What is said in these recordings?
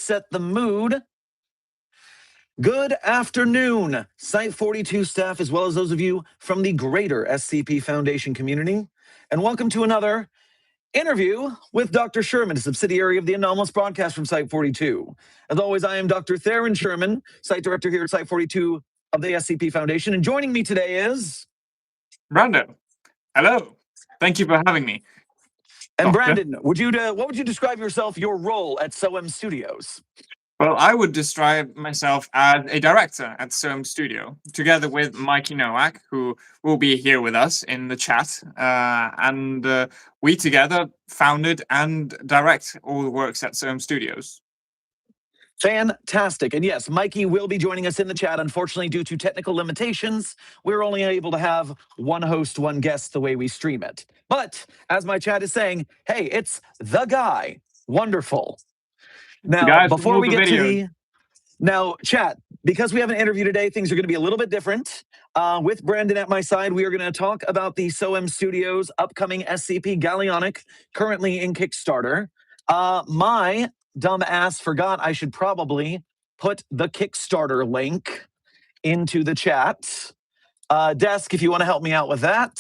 set the mood. Good afternoon, Site 42 staff, as well as those of you from the greater SCP Foundation community. And welcome to another interview with Dr. Sherman, a subsidiary of the Anomalous Broadcast from Site 42. As always, I am Dr. Theron Sherman, Site Director here at Site 42 of the SCP Foundation. And joining me today is... Brandon. Hello. Thank you for having me. And Doctor. Brandon, what would you describe yourself, your role at SOM Studios? Well, I would describe myself as a director at SOM Studio, together with Mikey Nowak, who will be here with us in the chat. We together founded and direct all the works at SOM Studios. Fantastic. And yes, Mikey will be joining us in the chat. Unfortunately, due to technical limitations, we're only able to have one host, one guest the way we stream it. But as my chat is saying, hey, it's the guy. Wonderful. Now, before we get to the... Now, chat, because we have an interview today, things are going to be a little bit different. With Brandon at my side, we are going to talk about the SOM Studios upcoming SCP Gallionic, currently in Kickstarter. My dumb ass forgot I should probably put the Kickstarter link into the chat. Desk, if you want to help me out with that.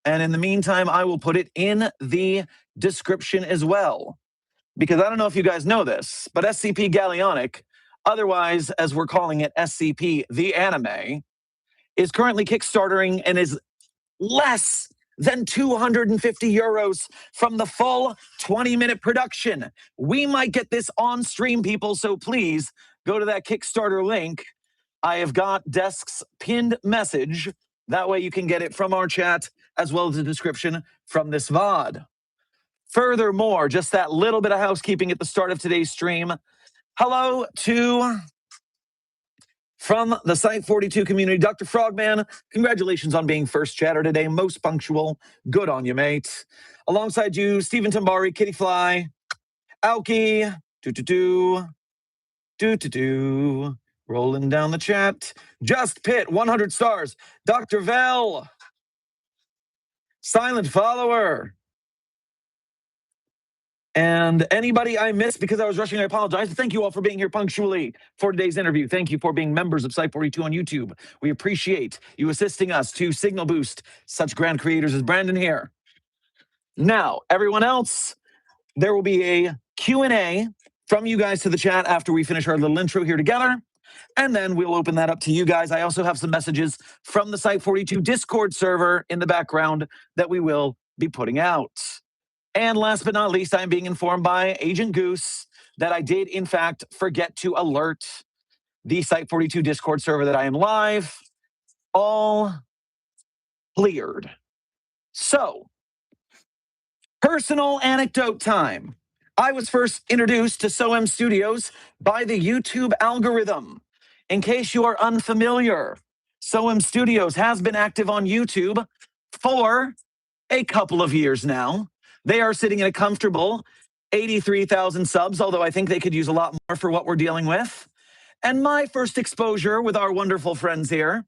And in the meantime, I will put it in the description as well. Because I don't know if you guys know this, but SCP Gallionic, otherwise as we're calling it SCP the Anime, is currently Kickstartering and is less than 250 euros from the full 20-minute production. We might get this on stream, people, so please go to that Kickstarter link. I have got Desk's pinned message. That way you can get it from our chat as well as the description from this VOD. Furthermore, just that little bit of housekeeping at the start of today's stream. Hello to, from the Site 42 community, Dr. Frogman. Congratulations on being first chatter today. Most punctual. Good on you, mate. Alongside you, Stephen Tambari, Kitty Fly, Aoki, rolling down the chat. Just Pit, 100 stars. Dr. Vel, Silent Follower. And anybody I missed because I was rushing, I apologize. Thank you all for being here punctually for today's interview. Thank you for being members of Site 42 on YouTube. We appreciate you assisting us to signal boost such grand creators as Brandon here. Now, everyone else, there will be a Q&A from you guys to the chat after we finish our little intro here together. And then we'll open that up to you guys. I also have some messages from the Site 42 Discord server in the background that we will be putting out. And last but not least, I'm being informed by Agent Goose that I did, in fact, forget to alert the Site 42 Discord server that I am live. All cleared. So, personal anecdote time. I was first introduced to SOM Studios by the YouTube algorithm. In case you are unfamiliar, SOM Studios has been active on YouTube for a couple of years now. They are sitting at a comfortable 83,000 subs, although I think they could use a lot more for what we're dealing with. And my first exposure with our wonderful friends here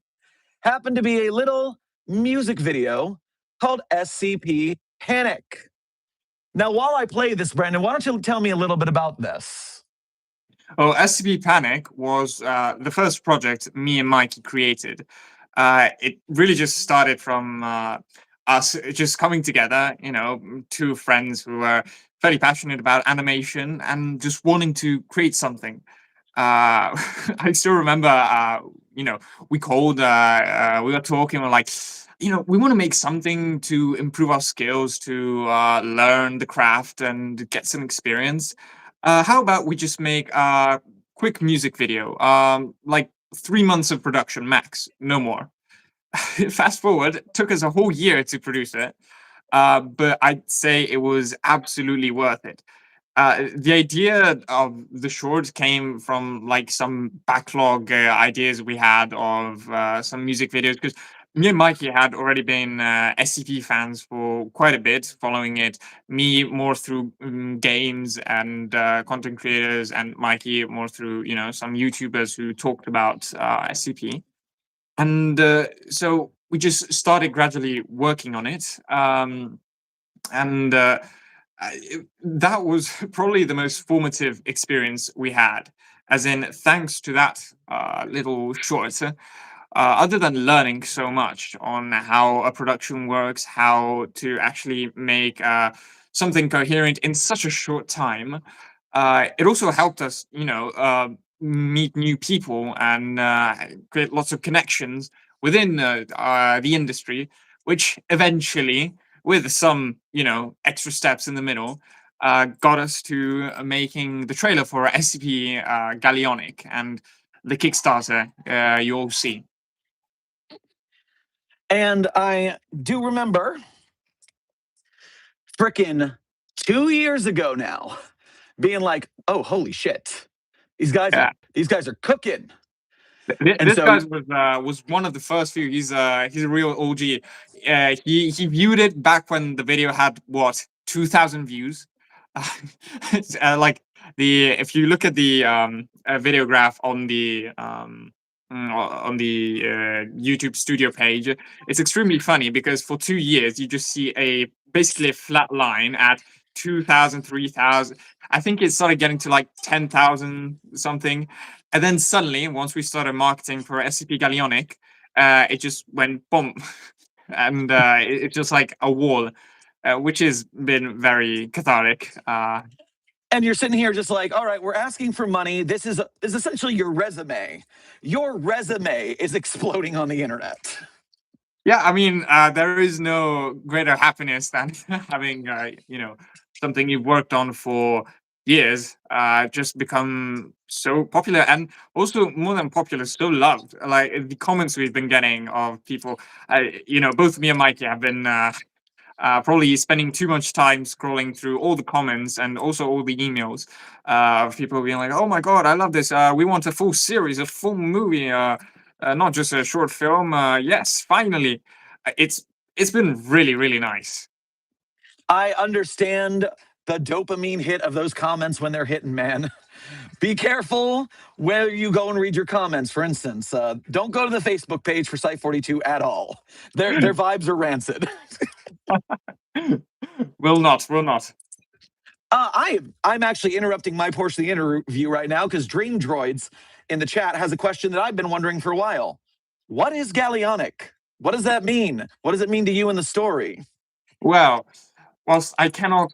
happened to be a little music video called SCP Panic. Now, while I play this, Brandon, why don't you tell me a little bit about this? Well, SCP Panic was the first project me and Mikey created. It really just started from... us just coming together, you know, two friends who were very passionate about animation and just wanting to create something. I still remember, you know, we called, we were talking, we're like, you know, we want to make something to improve our skills, to learn the craft and get some experience. How about we just make a quick music video, like 3 months of production max, no more. Fast forward, it took us a whole year to produce it, but I'd say it was absolutely worth it. The idea of the short came from like some backlog ideas we had of some music videos, because me and Mikey had already been SCP fans for quite a bit, following it. Me more through games and content creators, and Mikey more through, you know, some YouTubers who talked about SCP. And so we just started gradually working on it. that was probably the most formative experience we had. As in, thanks to that little short, other than learning so much on how a production works, how to actually make something coherent in such a short time, it also helped us, meet new people and create lots of connections within the industry, which eventually, with some, extra steps in the middle, got us to making the trailer for SCP Gallionic and the Kickstarter you'll see. And I do remember frickin' 2 years ago now being like, oh, holy shit. These guys Yeah. are cooking. This guy was one of the first few. He's a real OG. He viewed it back when the video had what 2,000 views. Like if you look at the video graph on the YouTube Studio page, it's extremely funny because for 2 years you just see basically a flat line at 2,000, 3,000. I think it started getting to like 10,000 something. And then suddenly, once we started marketing for SCP Gallionic, it just went boom. And it's just like a wall, which has been very cathartic. And you're sitting here just like, all right, we're asking for money. This is essentially your resume. Your resume is exploding on the internet. Yeah, I mean, there is no greater happiness than having, something you've worked on for years just become so popular, and also more than popular, so loved. Like the comments we've been getting of people, both me and Mikey have been probably spending too much time scrolling through all the comments and also all the emails of people being like, "Oh my god, I love this! We want a full series, a full movie, not just a short film." Yes, finally, it's been really, really nice. I understand the dopamine hit of those comments when they're hitting, man. Be careful where you go and read your comments. For instance, don't go to the Facebook page for Site 42 at all. Their vibes are rancid. Will not. I'm actually interrupting my portion of the interview right now because Dream Droids in the chat has a question that I've been wondering for a while. What is Gallionic? What does that mean? What does it mean to you in the story? Well, whilst I cannot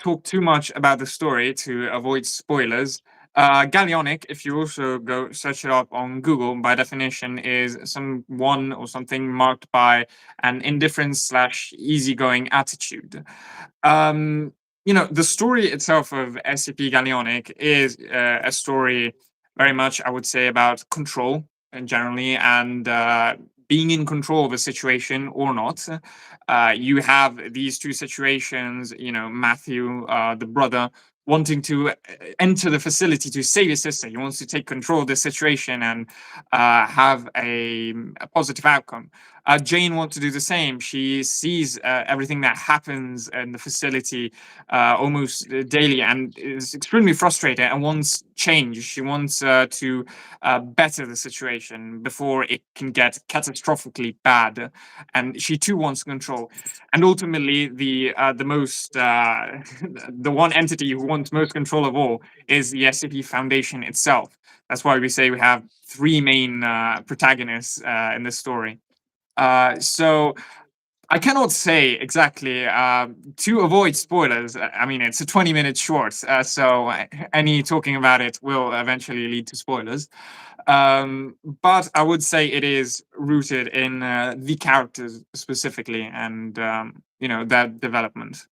talk too much about the story to avoid spoilers, Gallionic, if you also go search it up on Google, by definition, is someone or something marked by an indifference/easygoing attitude. The story itself of SCP Gallionic is a story very much, I would say, about control generally, and being in control of a situation or not. You have these two situations, Matthew, the brother, wanting to enter the facility to save his sister. He wants to take control of the situation and have a positive outcome. Jane wants to do the same. She sees everything that happens in the facility almost daily and is extremely frustrated and wants change. She wants to better the situation before it can get catastrophically bad. And she too wants control. And ultimately, the one entity who wants most control of all is the SCP Foundation itself. That's why we say we have three main protagonists in this story. So I cannot say exactly to avoid spoilers. I mean, it's a 20-minute short, so any talking about it will eventually lead to spoilers. But I would say it is rooted in the characters specifically and, that development.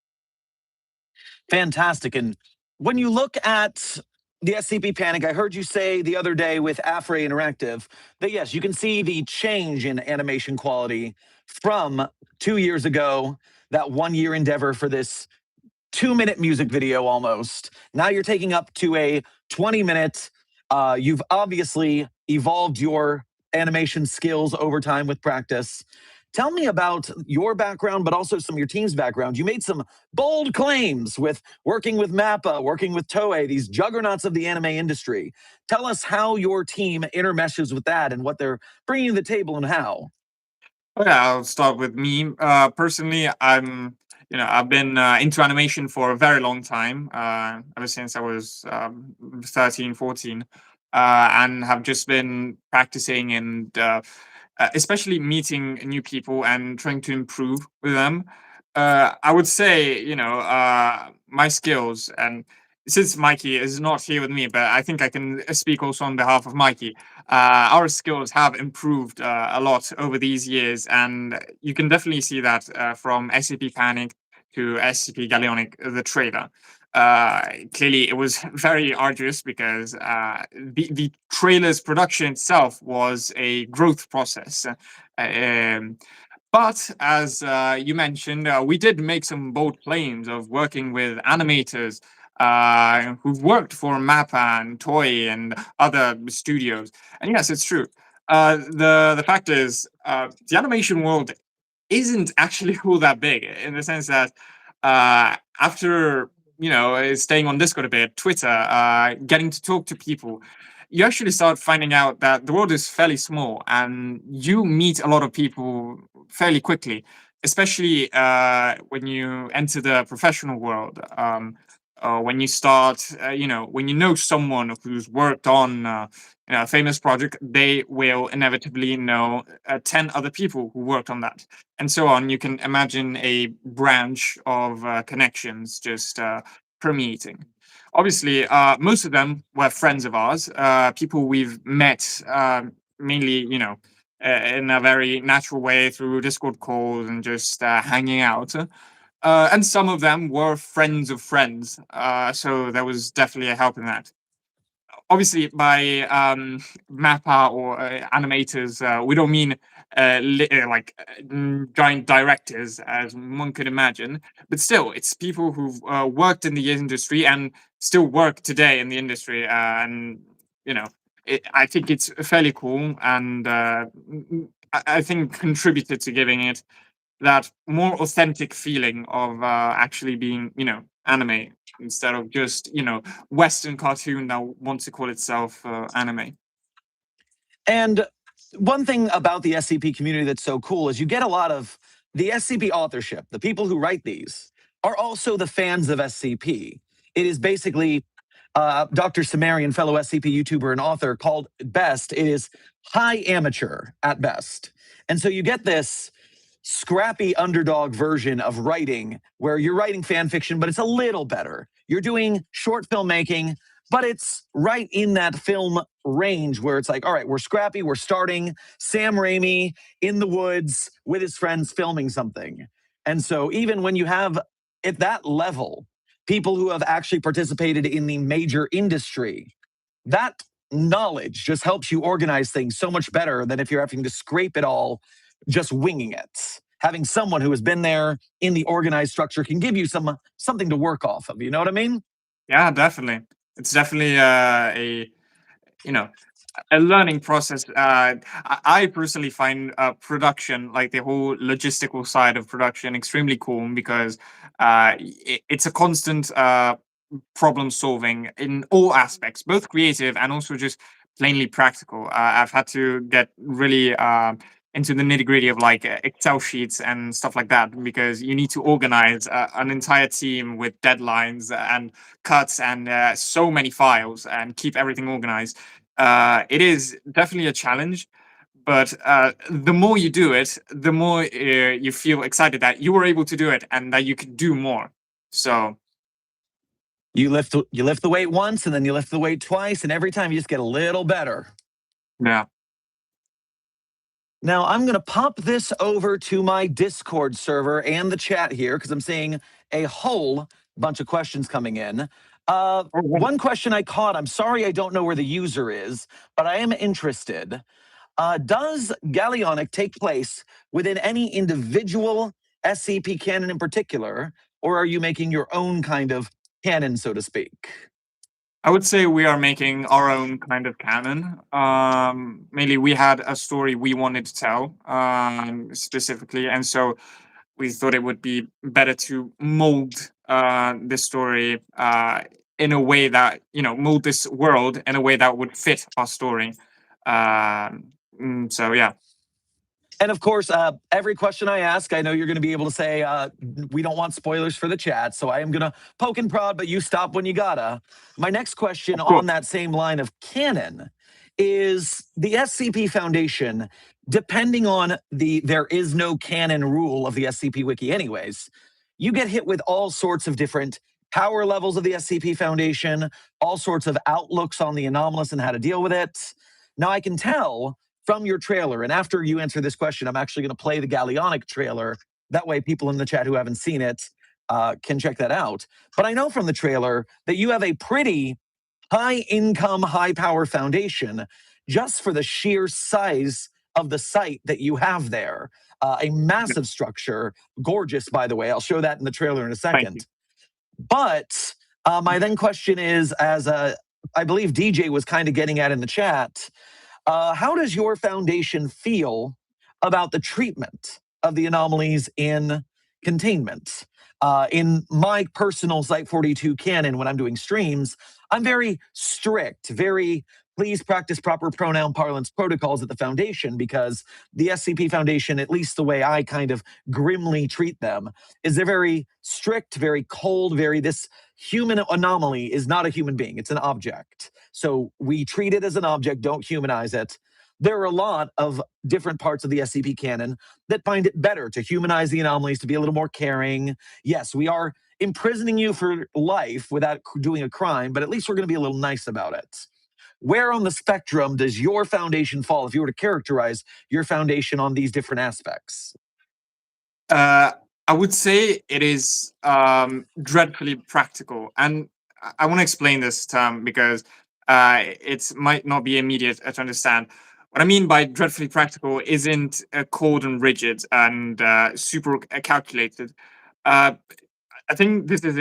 Fantastic. And when you look at the SCP Panic, I heard you say the other day with Afray Interactive that yes, you can see the change in animation quality from 2 years ago, that 1 year endeavor for this 2-minute music video almost. Now you're taking up to a 20-minute. You've obviously evolved your animation skills over time with practice. Tell me about your background, but also some of your team's background. You made some bold claims with working with MAPPA, working with Toei, these juggernauts of the anime industry. Tell us how your team intermeshes with that and what they're bringing to the table and how. Okay, I'll start with me. Personally, I'm I've been into animation for a very long time, ever since I was 13, 14, and have just been practicing and especially meeting new people and trying to improve with them. I would say, my skills, and since Mikey is not here with me, but I think I can speak also on behalf of Mikey. Our skills have improved a lot over these years, and you can definitely see that from SCP Panic to SCP Gallionic, the trailer. Clearly, it was very arduous because the trailer's production itself was a growth process. Um, but as you mentioned, we did make some bold claims of working with animators who've worked for Mappa and Toy and other studios. And yes, it's true. The fact is, the animation world isn't actually all that big in the sense that after staying on Discord a bit, Twitter, getting to talk to people, you actually start finding out that the world is fairly small and you meet a lot of people fairly quickly, especially when you enter the professional world. When you start, when you know someone who's worked on a famous project, they will inevitably know 10 other people who worked on that, and so on. You can imagine a branch of connections just permeating. Obviously, most of them were friends of ours, people we've met mainly, in a very natural way through Discord calls and just hanging out. And some of them were friends of friends, so there was definitely a help in that. Obviously, by mappa or animators, we don't mean giant directors, as one could imagine, but still, it's people who've worked in the industry and still work today in the industry, and I think it's fairly cool, and I think contributed to giving it that more authentic feeling of actually being, anime instead of just, Western cartoon that wants to call itself anime. And one thing about the SCP community that's so cool is you get a lot of the SCP authorship. The people who write these are also the fans of SCP. It is basically Dr. Sumerian, fellow SCP YouTuber and author, called best. It is high amateur at best. And so you get this scrappy underdog version of writing where you're writing fan fiction, but it's a little better. You're doing short filmmaking, but it's right in that film range where it's like, all right, we're scrappy, we're starting Sam Raimi in the woods with his friends filming something. And so even when you have at that level, people who have actually participated in the major industry, that knowledge just helps you organize things so much better than if you're having to scrape it all just winging it. Having someone who has been there in the organized structure can give you something to work off of. You know what I mean? Yeah, definitely. It's definitely a learning process. I personally find production, like the whole logistical side of production, extremely cool because it's a constant problem solving in all aspects, both creative and also just plainly practical. I've had to get really into the nitty gritty of like Excel sheets and stuff like that because you need to organize an entire team with deadlines and cuts and so many files and keep everything organized. It is definitely a challenge, but the more you do it, the more you feel excited that you were able to do it and that you could do more. So you lift the weight once and then you lift the weight twice, and every time you just get a little better. Yeah. Now I'm going to pop this over to my Discord server and the chat here because I'm seeing a whole bunch of questions coming in. One question I caught, I'm sorry I don't know where the user is, but I am interested. Does Gallionic take place within any individual SCP canon in particular, or are you making your own kind of canon, so to speak? I would say we are making our own kind of canon. Mainly, we had a story we wanted to tell specifically, and so we thought it would be better to mold this story in a way that mold this world in a way that would fit our story. So yeah. And of course, every question I ask, I know you're going to be able to say, we don't want spoilers for the chat. So I am going to poke and prod, but you stop when you gotta. My next question Of course. on that same line of canon is the SCP Foundation, depending on there is no canon rule of the SCP Wiki anyways, you get hit with all sorts of different power levels of the SCP Foundation, all sorts of outlooks on the anomalous and how to deal with it. Now I can tell from your trailer, and after you answer this question, I'm actually going to play the Gallionic trailer. That way people in the chat who haven't seen it can check that out. But I know from the trailer that you have a pretty high income, high power foundation just for the sheer size of the site that you have there. A massive structure, gorgeous, by the way. I'll show that in the trailer in a second. But my then question is, as I believe DJ was kind of getting at in the chat, how does your foundation feel about the treatment of the anomalies in containment? In my personal Site 42 canon, when I'm doing streams, I'm very strict, very please practice proper pronoun parlance protocols at the foundation, because the SCP Foundation, at least the way I kind of grimly treat them, is they're very strict, very cold, very this human anomaly is not a human being, it's an object. So we treat it as an object, don't humanize it. There are a lot of different parts of the SCP canon that find it better to humanize the anomalies, to be a little more caring. Yes, we are imprisoning you for life without doing a crime, but at least we're going to be a little nice about it. Where on the spectrum does your foundation fall if you were to characterize your foundation on these different aspects? I would say it is dreadfully practical. And I want to explain this term because it might not be immediate to understand. What I mean by dreadfully practical isn't cold and rigid and super calculated. I think this is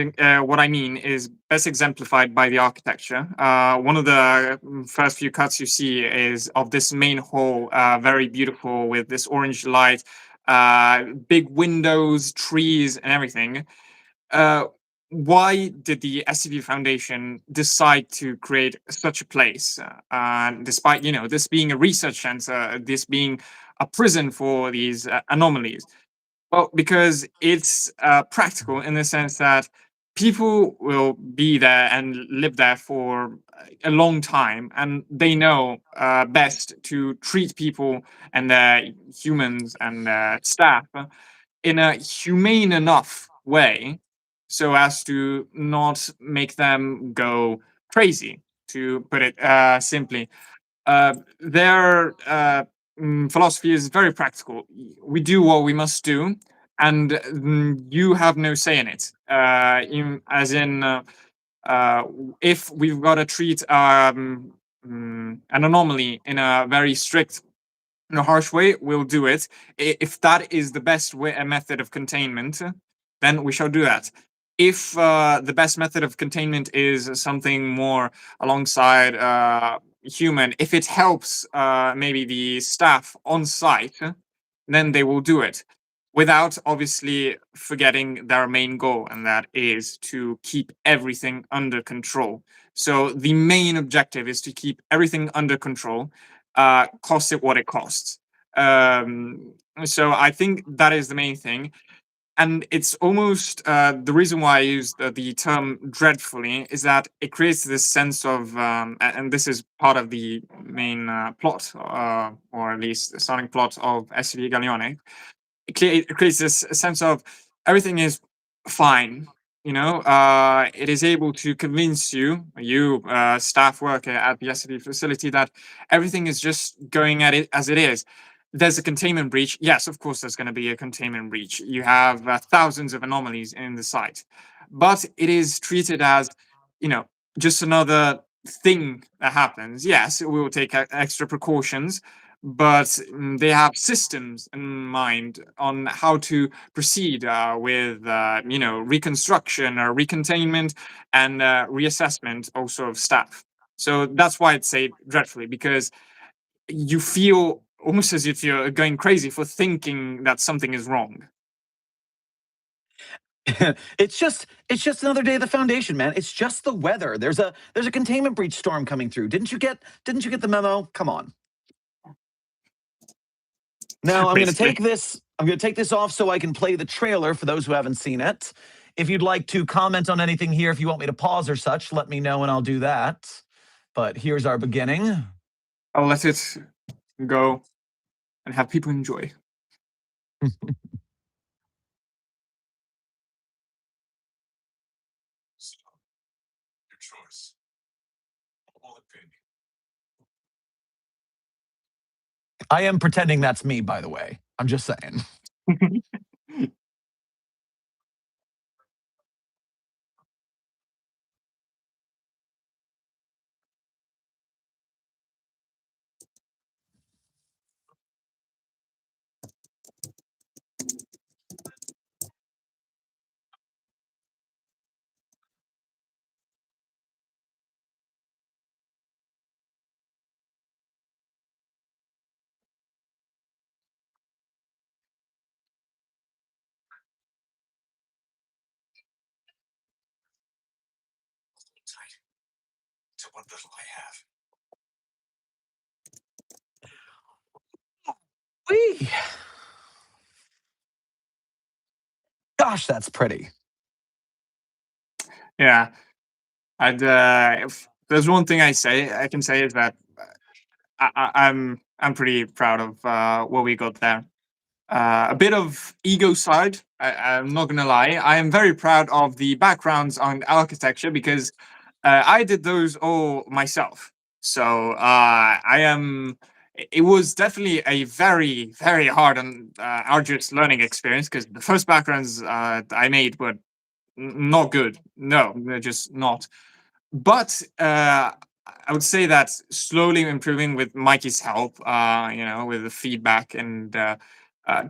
what I mean is best exemplified by the architecture. One of the first few cuts you see is of this main hall, very beautiful with this orange light, big windows, trees, and everything. Why did the SCP Foundation decide to create such a place? Despite this being a research center, this being a prison for these anomalies. Well, because it's practical in the sense that people will be there and live there for a long time, and they know best to treat people and their humans and staff in a humane enough way so as to not make them go crazy, to put it simply. Their philosophy is very practical. We do what we must do, and you have no say in it. If we've got to treat an anomaly in a very strict, in a harsh way, we'll do it. If that is the best way, a method of containment, then we shall do that. If the best method of containment is something more alongside human, if it helps maybe the staff on site, then they will do it without obviously forgetting their main goal, and that is to keep everything under control. So the main objective is to keep everything under control, cost it what it costs. So I think that is the main thing. And it's almost the reason why I use the term dreadfully is that it creates this sense of, and this is part of the main plot, or at least the starting plot of SCP Gallionic. It creates this sense of everything is fine. It is able to convince you, staff worker at the SCP facility, that everything is just going at it as it is. There's a containment breach. Yes, of course, there's going to be a containment breach. You have thousands of anomalies in the site, but it is treated as, just another thing that happens. Yes, we will take extra precautions, but they have systems in mind on how to proceed with, reconstruction or recontainment and reassessment also of staff. So that's why I'd say dreadfully, because you feel almost as if you're going crazy for thinking that something is wrong. It's just another day of the Foundation, man. It's just the weather. There's a containment breach storm coming through. Didn't you get the memo? Come on. Now I'm going to basically. take this. I'm going to take this off so I can play the trailer for those who haven't seen it. If you'd like to comment on anything here, if you want me to pause or such, let me know and I'll do that. But here's our beginning. I'll let it go and have people enjoy. Your choice. All opinion. I am pretending that's me, by the way. I'm just saying. Tight to what little I have. Whee! Gosh, that's pretty. Yeah, and if there's one thing I can say is that I'm pretty proud of what we got there. A bit of ego side. I'm not gonna lie. I am very proud of the backgrounds on architecture because I did those all myself. So I am. It was definitely a very, very hard and arduous learning experience because the first backgrounds I made were not good. No, they're just not. But I would say that slowly improving with Mikey's help, with the feedback and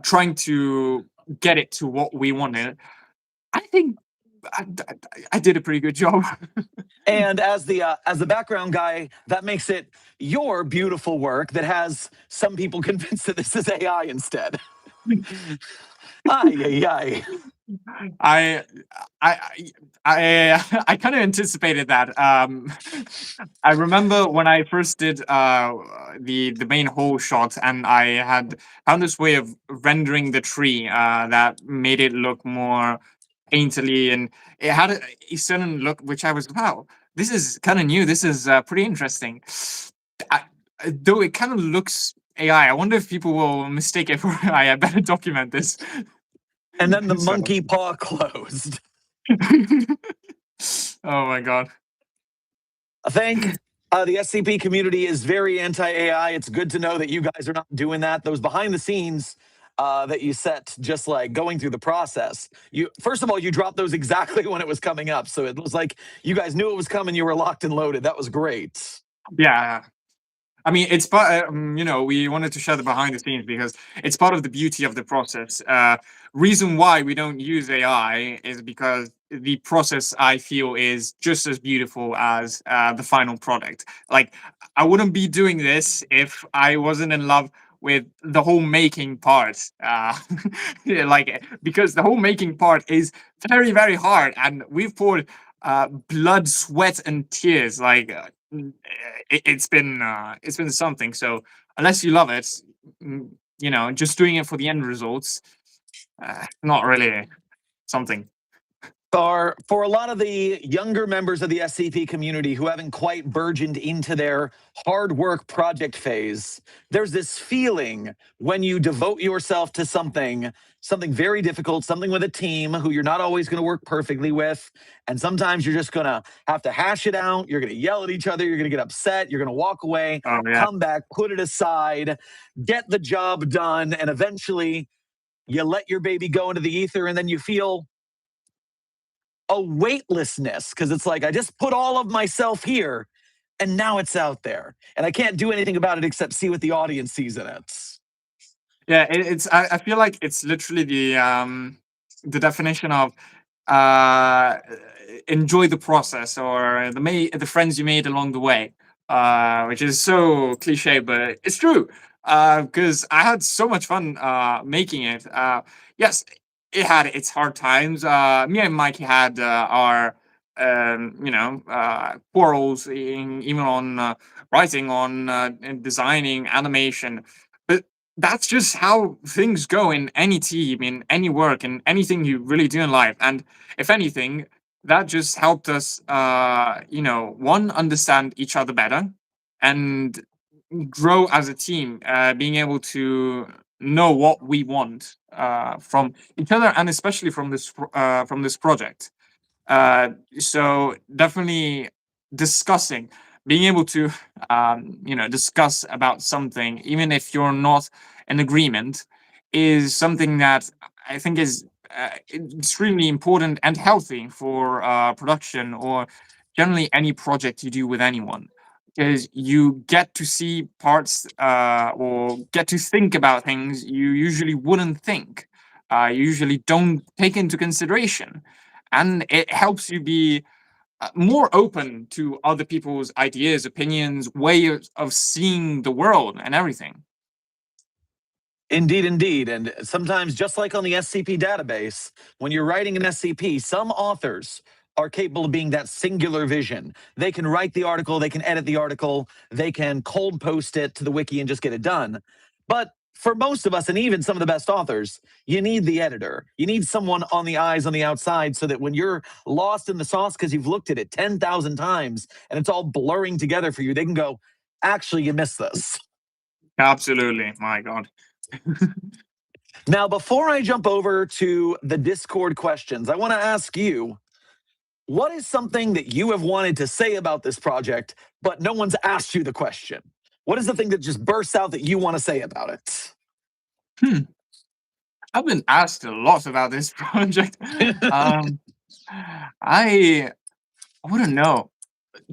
trying to get it to what we wanted, I think I, I did a pretty good job. And as the background guy, that makes it your beautiful work that has some people convinced that this is AI instead. Ay, ay, ay. I I I kind of anticipated that. I remember when I first did the main whole shot, and I had found this way of rendering the tree that made it look more painterly, and it had a certain look which I was, wow, this is kind of new. This is pretty interesting. I, though it kind of looks AI, I wonder if people will mistake it for AI. I better document this. And then the So- monkey paw closed. Oh my god. I think the SCP community is very anti-AI. It's good to know that you guys are not doing that. Those behind the scenes that you set, just like going through the process. You first of all, you dropped those exactly when it was coming up, so it was like you guys knew it was coming. You were locked and loaded. That was great. Yeah. I mean, it's part. We wanted to share the behind the scenes because it's part of the beauty of the process. Reason why we don't use AI is because the process, I feel, is just as beautiful as the final product. Like, I wouldn't be doing this if I wasn't in love with the whole making part. Yeah, like, because the whole making part is very, very hard, and we've poured blood, sweat, and tears. Like, it's been something. So unless you love it, just doing it for the end results, not really something. For a lot of the younger members of the SCP community who haven't quite burgeoned into their hard work project phase, there's this feeling when you devote yourself to something very difficult, something with a team who you're not always going to work perfectly with. And sometimes you're just going to have to hash it out. You're going to yell at each other. You're going to get upset. You're going to walk away, Oh yeah. come back, put it aside, get the job done. And eventually you let your baby go into the ether, and then you feel a weightlessness because it's like I just put all of myself here and now it's out there and I can't do anything about it except see what the audience sees in it. Yeah, it's. I feel like it's literally the definition of uh, enjoy the process, or the friends you made along the way, which is so cliche, but it's true. Because I had so much fun making it. Yes, it had its hard times. Me and Mikey had our quarrels, even on writing, on and designing, animation. But that's just how things go in any team, in any work, in anything you really do in life. And if anything, that just helped us, one, understand each other better, and grow as a team, being able to know what we want from each other, and especially from this project. So definitely discussing, being able to, discuss about something, even if you're not in agreement, is something that I think is extremely important and healthy for production, or generally any project you do with anyone. Because you get to see parts, or get to think about things you usually wouldn't think, you usually don't take into consideration, and it helps you be more open to other people's ideas, opinions, ways of seeing the world, and everything. Indeed, indeed. And sometimes, just like on the SCP database, when you're writing an SCP, some authors are capable of being that singular vision. They can write the article, they can edit the article, they can cold post it to the wiki and just get it done. But for most of us, and even some of the best authors, you need the editor. You need someone on the eyes on the outside, so that when you're lost in the sauce because you've looked at it 10,000 times and it's all blurring together for you, they can go, actually, you missed this. Absolutely. My God. Now, before I jump over to the Discord questions, I want to ask you, what is something that you have wanted to say about this project, but no one's asked you the question? What is the thing that just bursts out that you want to say about it? I've been asked a lot about this project. I wouldn't know,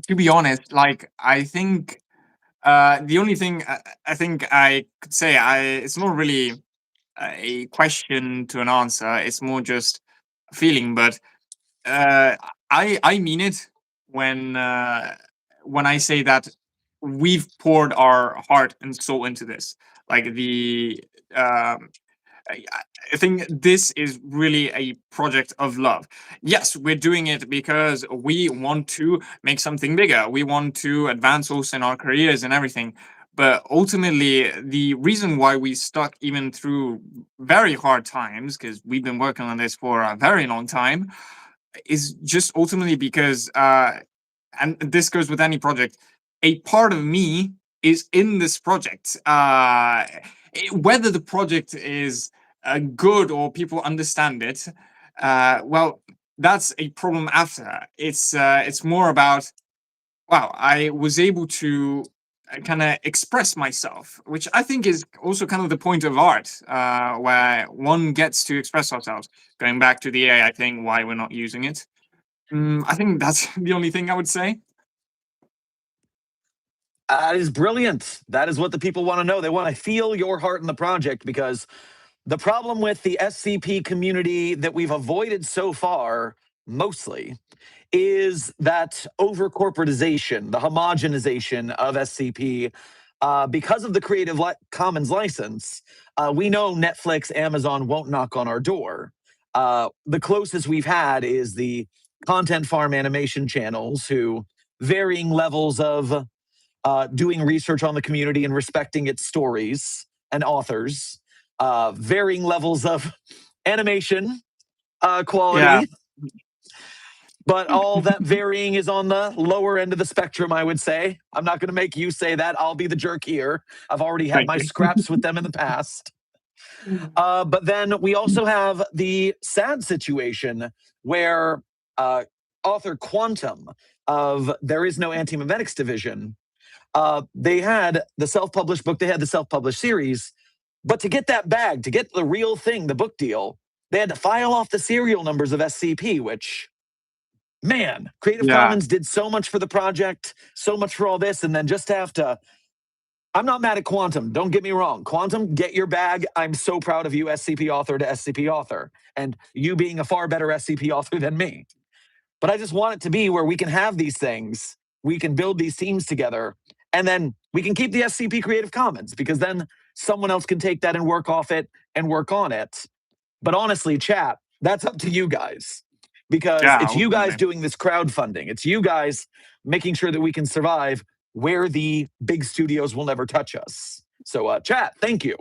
to be honest. Like, I think the only thing I think I could say, it's not really a question to an answer. It's more just a feeling. But uh, I mean it when I say that we've poured our heart and soul into this. Like, the I I think this is really a project of love. Yes, we're doing it because we want to make something bigger. We want to advance also in our careers and everything. But ultimately, the reason why we stuck even through very hard times, because we've been working on this for a very long time, is just ultimately because, and this goes with any project, a part of me is in this project. Whether the project is good or people understand it, well, that's a problem after. It's more about, wow, I was able to kind of express myself, which I think is also kind of the point of art, where one gets to express ourselves. Going back to the AI thing, why we're not using it. I think that's the only thing I would say. That is brilliant. That is what the people want to know. They want to feel your heart in the project, because the problem with the SCP community that we've avoided so far, mostly, is that over corporatization, the homogenization of SCP. Because of the Creative Commons license, we know Netflix, Amazon won't knock on our door. The closest we've had is the content farm animation channels, who varying levels of doing research on the community and respecting its stories and authors, varying levels of animation quality. Yeah. But all that varying is on the lower end of the spectrum, I would say. I'm not going to make you say that. I'll be the jerk here. I've already had Thank my you. scraps with them in the past. But then we also have the sad situation where author Quantum of There Is No Antimemetics Division, they had the self-published book, they had the self-published series, but to get that bag, to get the real thing, the book deal, they had to file off the serial numbers of SCP, which, man, Creative Yeah. Commons did so much for the project, so much for all this, and then just to have to, I'm not mad at Quantum, don't get me wrong. Quantum, get your bag. I'm so proud of you, SCP author to SCP author, and you being a far better SCP author than me. But I just want it to be where we can have these things, we can build these teams together, and then we can keep the SCP Creative Commons, because then someone else can take that and work off it and work on it. But honestly, chat, that's up to you guys, because Yeah, it's you guys ultimately. doing this crowdfunding. It's you guys making sure that we can survive where the big studios will never touch us. So, chat, thank you.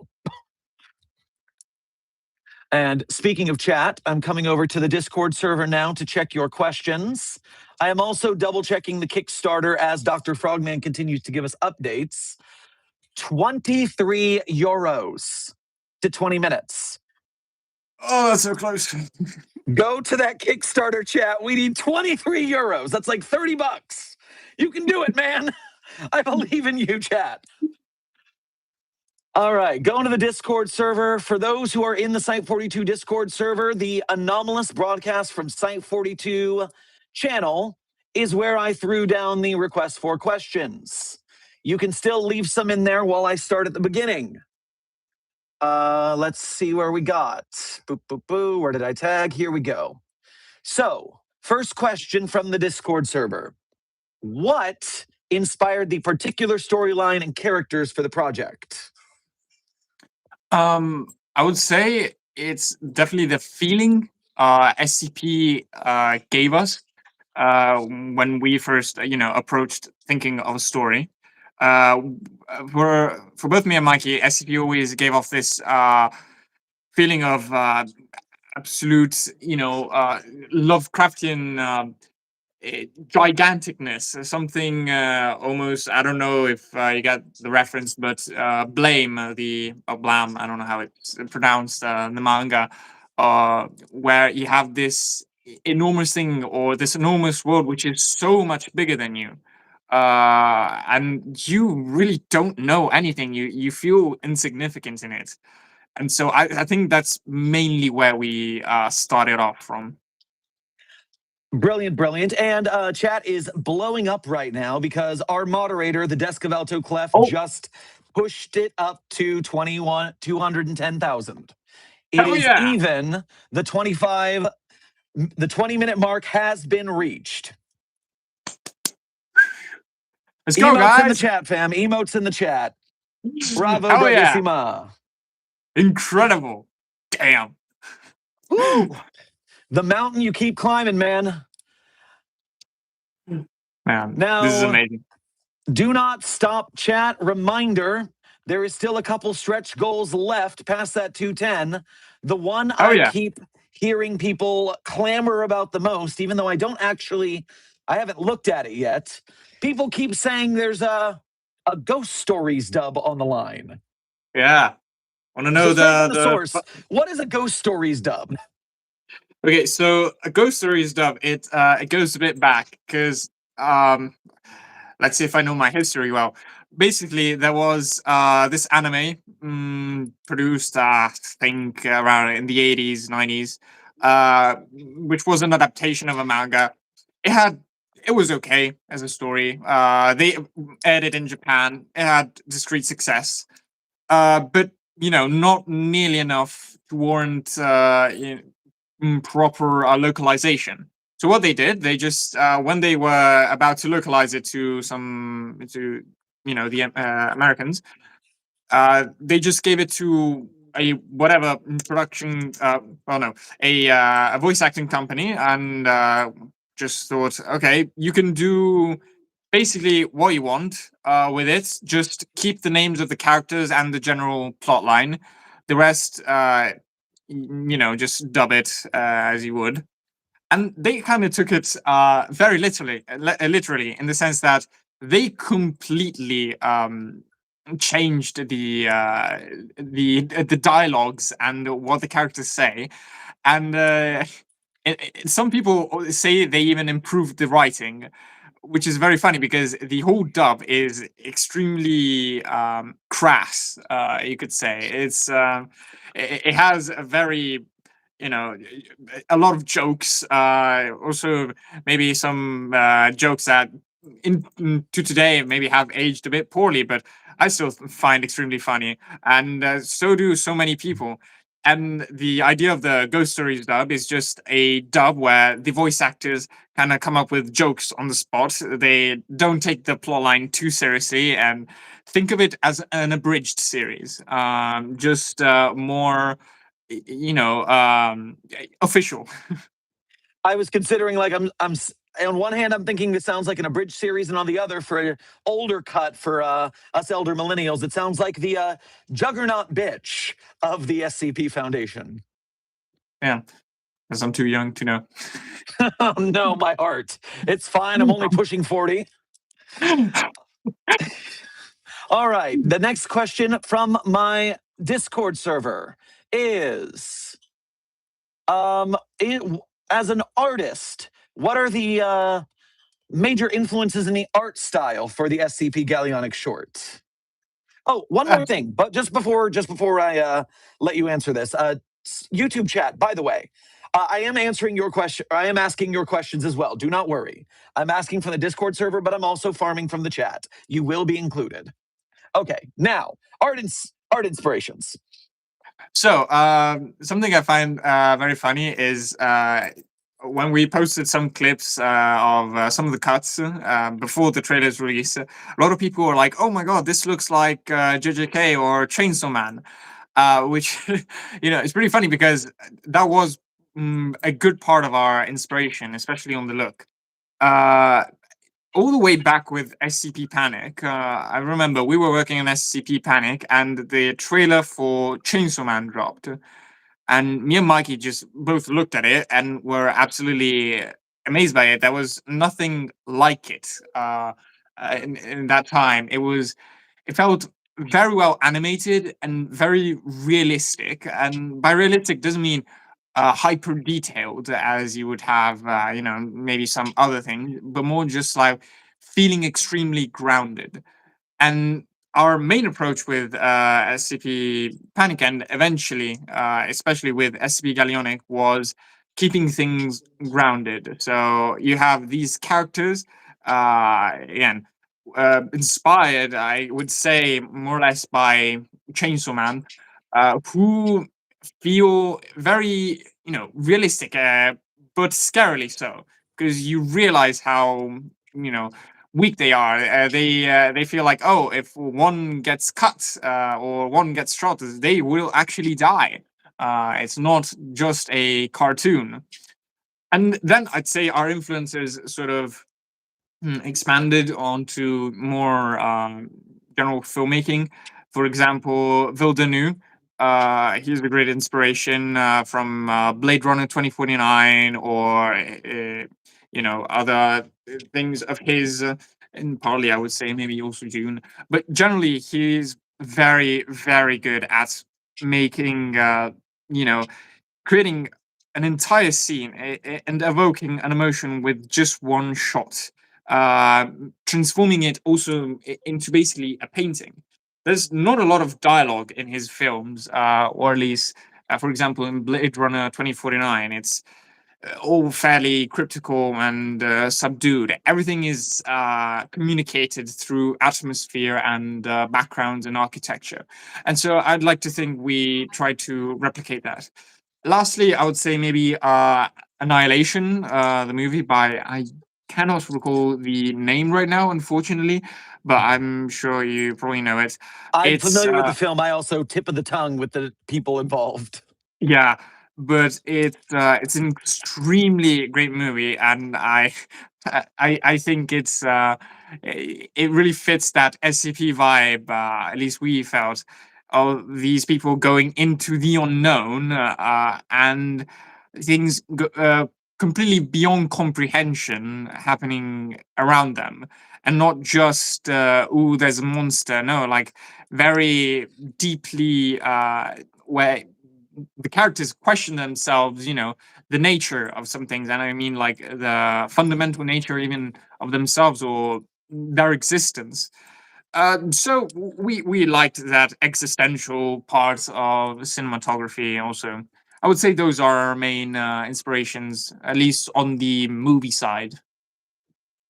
And speaking of chat, I'm coming over to the Discord server now to check your questions. I am also double checking the Kickstarter as Dr. Frogman continues to give us updates. 23 euros to 20 minutes. Oh, that's so close. Go to that Kickstarter chat. We need 23 euros. That's like 30 bucks. You can do it, man. I believe in you, chat. All right, going to the Discord server. For those who are in the Site 42 Discord server, the anomalous broadcast from Site 42 channel is where I threw down the request for questions. You can still leave some in there while I start at the beginning. Let's see where we got. Boop, boop, boo. Where did I tag? Here we go. So, first question from the Discord server. What inspired the particular storyline and characters for the project? I would say it's definitely the feeling SCP gave us when we first, approached thinking of a story. For both me and Mikey, SCP always gave off this feeling of absolute, Lovecraftian giganticness, something almost, I don't know if you got the reference, but Blame, Blam, I don't know how it's pronounced in the manga, where you have this enormous thing or this enormous world which is so much bigger than you. And you really don't know anything. You feel insignificant in it. And so I think that's mainly where we started off from. Brilliant, brilliant. And chat is blowing up right now because our moderator, the Desk of Alto Clef, just pushed it up to 210,000. It is even. The 20-minute mark has been reached. Let's go, Emotes in the guys. chat, fam. Emotes in the chat. Bravo, Hell bravissima. Incredible. Damn. Woo! The mountain you keep climbing, man. Man, now, this is amazing. Do not stop, chat. Reminder, there is still a couple stretch goals left past that 210. The one I keep hearing people clamor about the most, even though I haven't looked at it yet. People keep saying there's a Ghost Stories dub on the line. Yeah. Want to know the source. What is a Ghost Stories dub? Okay, so a Ghost Stories dub, it goes a bit back because let's see if I know my history well. Basically, there was this anime produced, I think, around in the 80s, 90s, which was an adaptation of a manga. It was okay as a story. They aired it in Japan. It had discreet success, but not nearly enough to warrant proper localization. So what they did, they just when they were about to localize it to the Americans, they just gave it to a whatever production, a voice acting company, and just thought, okay, you can do basically what you want with it. Just keep the names of the characters and the general plot line. The rest, just dub it as you would. And they kind of took it very literally in the sense that they completely changed the dialogues and what the characters say, and some people say they even improved the writing, which is very funny because the whole dub is extremely crass. You could say it has a very a lot of jokes, also maybe some jokes that to today maybe have aged a bit poorly, but I still find extremely funny, and so do so many people. And the idea of the Ghost Stories dub is just a dub where the voice actors kind of come up with jokes on the spot. They don't take the plotline too seriously and think of it as an abridged series, just more official. I was considering, like, on one hand, I'm thinking this sounds like an abridged series, and on the other, for an older cut for us elder millennials, it sounds like the juggernaut bitch of the SCP Foundation. Yeah, because I'm too young to know. Oh no, my heart. It's fine. I'm only pushing 40. All right. The next question from my Discord server is, as an artist, what are the major influences in the art style for the SCP Gallionic short? Oh, one more thing, but just before I let you answer this, YouTube chat. By the way, I am answering your question. I am asking your questions as well. Do not worry. I'm asking from the Discord server, but I'm also farming from the chat. You will be included. Okay, now art inspirations. So something I find very funny is when we posted some clips of some of the cuts before the trailer's release, a lot of people were like, "Oh my god, this looks like JJK or Chainsaw Man," which it's pretty funny because that was a good part of our inspiration, especially on the look. All the way back with SCP Panic, I remember we were working on SCP Panic, and the trailer for Chainsaw Man dropped. And me and Mikey just both looked at it and were absolutely amazed by it. There was nothing like it in that time. It felt very well animated and very realistic. And by realistic doesn't mean hyper detailed as you would have, maybe some other thing, but more just like feeling extremely grounded. And our main approach with SCP Panic and eventually, especially with SCP Gallionic, was keeping things grounded. So you have these characters, again, inspired, I would say, more or less by Chainsaw Man, who feel very, realistic, but scarily so, because you realize how, weak they are. They feel like, oh, if one gets cut or one gets shot, they will actually die. It's not just a cartoon. And then I'd say our influences sort of expanded onto more general filmmaking. For example, Villeneuve. He's a great inspiration from Blade Runner 2049 or other things of his, and partly I would say maybe also June. But generally, he's very, very good at making, creating an entire scene and evoking an emotion with just one shot, transforming it also into basically a painting. There's not a lot of dialogue in his films, or at least, for example, in Blade Runner 2049, it's all fairly cryptical and subdued. Everything is communicated through atmosphere and backgrounds and architecture. And so I'd like to think we try to replicate that. Lastly, I would say maybe Annihilation, the movie by, I cannot recall the name right now, unfortunately, but I'm sure you probably know it. I'm It's familiar with the film. I also tip of the tongue with the people involved. yeah, but it's an extremely great movie, and I think it really fits that SCP vibe. At least we felt of these people going into the unknown and things completely beyond comprehension happening around them, and not just oh, there's a monster. No, like very deeply where the characters question themselves, the nature of some things, and I mean like the fundamental nature even of themselves or their existence. So we liked that existential part of cinematography. Also, I would say those are our main inspirations, at least on the movie side.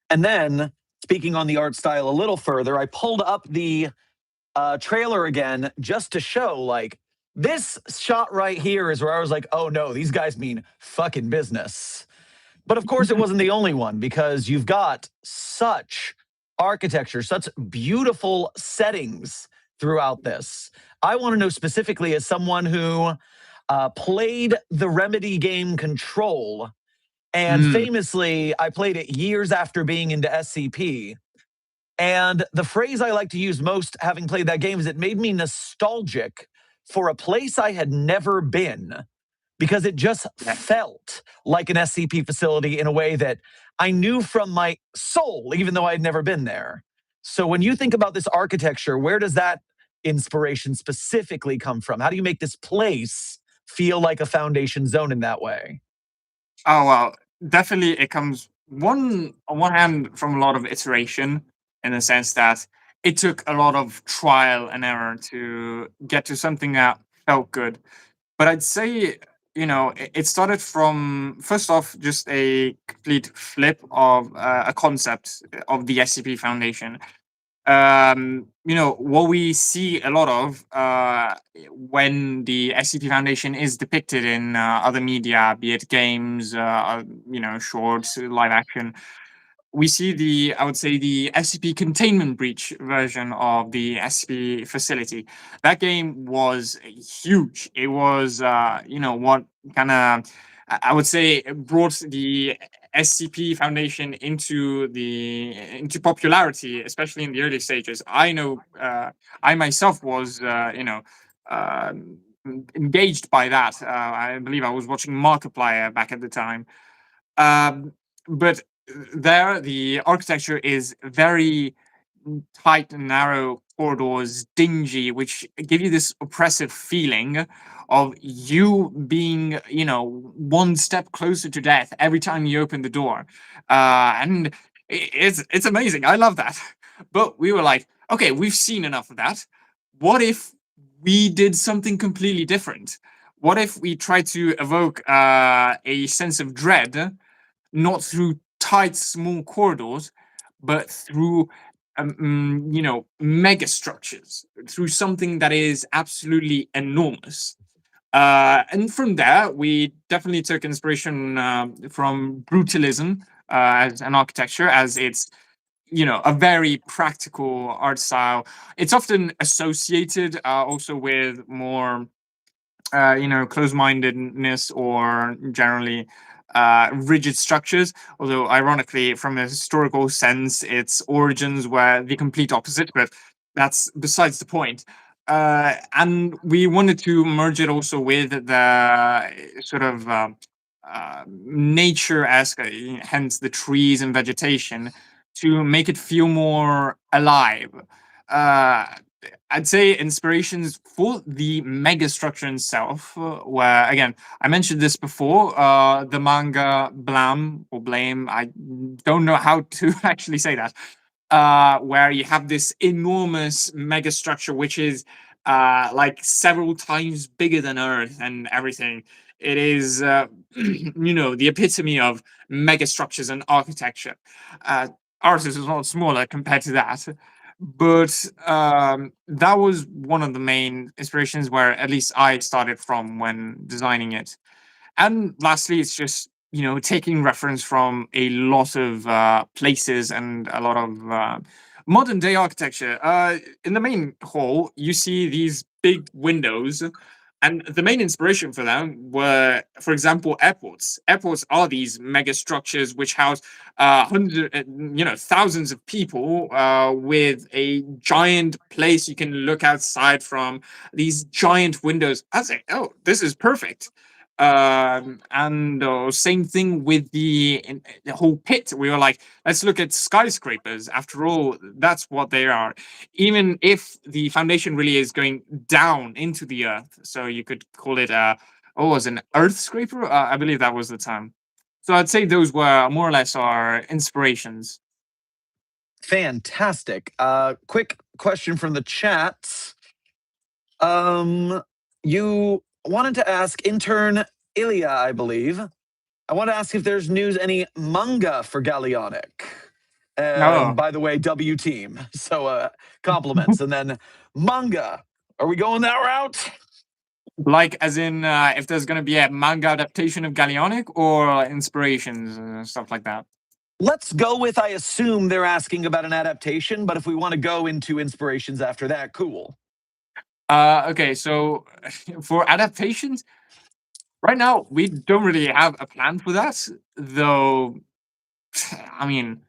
And then, speaking on the art style a little further, I pulled up the trailer again just to show, like, this shot right here is where I was like, oh no, these guys mean fucking business. But of course, it wasn't the only one, because you've got such architecture, such beautiful settings throughout this. I want to know specifically, as someone who played the Remedy game Control, And famously, I played it years after being into SCP. And the phrase I like to use most, having played that game, is it made me nostalgic for a place I had never been, because it just felt like an SCP facility in a way that I knew from my soul, even though I'd never been there. So when you think about this architecture, where does that inspiration specifically come from? How do you make this place feel like a Foundation zone in that way? Oh well, definitely it comes on one hand from a lot of iteration, in the sense that it took a lot of trial and error to get to something that felt good. But I'd say, it started from, first off, just a complete flip of a concept of the SCP Foundation. What we see a lot of when the SCP Foundation is depicted in other media, be it games, shorts, live action, we see I would say, the SCP containment breach version of the SCP facility. That game was huge. It was, what kind of, I would say, brought the SCP Foundation into popularity, especially in the early stages. I know, I myself was, engaged by that. I believe I was watching Markiplier back at the time. But there, the architecture is very tight and narrow corridors, dingy, which give you this oppressive feeling of you being, one step closer to death every time you open the door. And it's amazing. I love that. But we were like, okay, we've seen enough of that. What if we did something completely different? What if we tried to evoke a sense of dread, not through tight, small corridors, but through, mega structures, through something that is absolutely enormous. And from there, we definitely took inspiration from brutalism as an architecture, as it's, a very practical art style. It's often associated also with more closed-mindedness, or generally rigid structures. Although, ironically, from a historical sense, its origins were the complete opposite, but that's besides the point. And we wanted to merge it also with the sort of nature-esque, hence the trees and vegetation, to make it feel more alive. Uh, I'd say inspirations for the mega structure itself, where, again, I mentioned this before, the manga Blam or Blame, I don't know how to actually say that, where you have this enormous mega structure, which is like several times bigger than Earth and everything. It is, the epitome of mega structures and architecture. Ours is a lot smaller compared to that. But that was one of the main inspirations where at least I started from when designing it. And lastly, it's just, taking reference from a lot of places and a lot of modern day architecture. In the main hall, you see these big windows, and the main inspiration for them were, for example, airports. Airports are these mega structures which house thousands of people with a giant place you can look outside from, these giant windows. I was like, oh, this is perfect. And same thing with the whole pit. We were like, let's look at skyscrapers. After all, that's what they are. Even if the foundation really is going down into the earth, so you could call it was an earth scraper. I believe that was the term. So I'd say those were more or less our inspirations. Fantastic. Quick question from the chat. You wanted to ask intern Ilya, I believe. I want to ask if there's any manga for Gallionic. Oh. By the way, W team. So compliments. And then manga. Are we going that route? Like, as in, if there's going to be a manga adaptation of Gallionic, or inspirations and stuff like that? Let's go with, I assume they're asking about an adaptation, but if we want to go into inspirations after that, cool. Okay, so for adaptations, Right now, we don't really have a plan for that, though. I mean,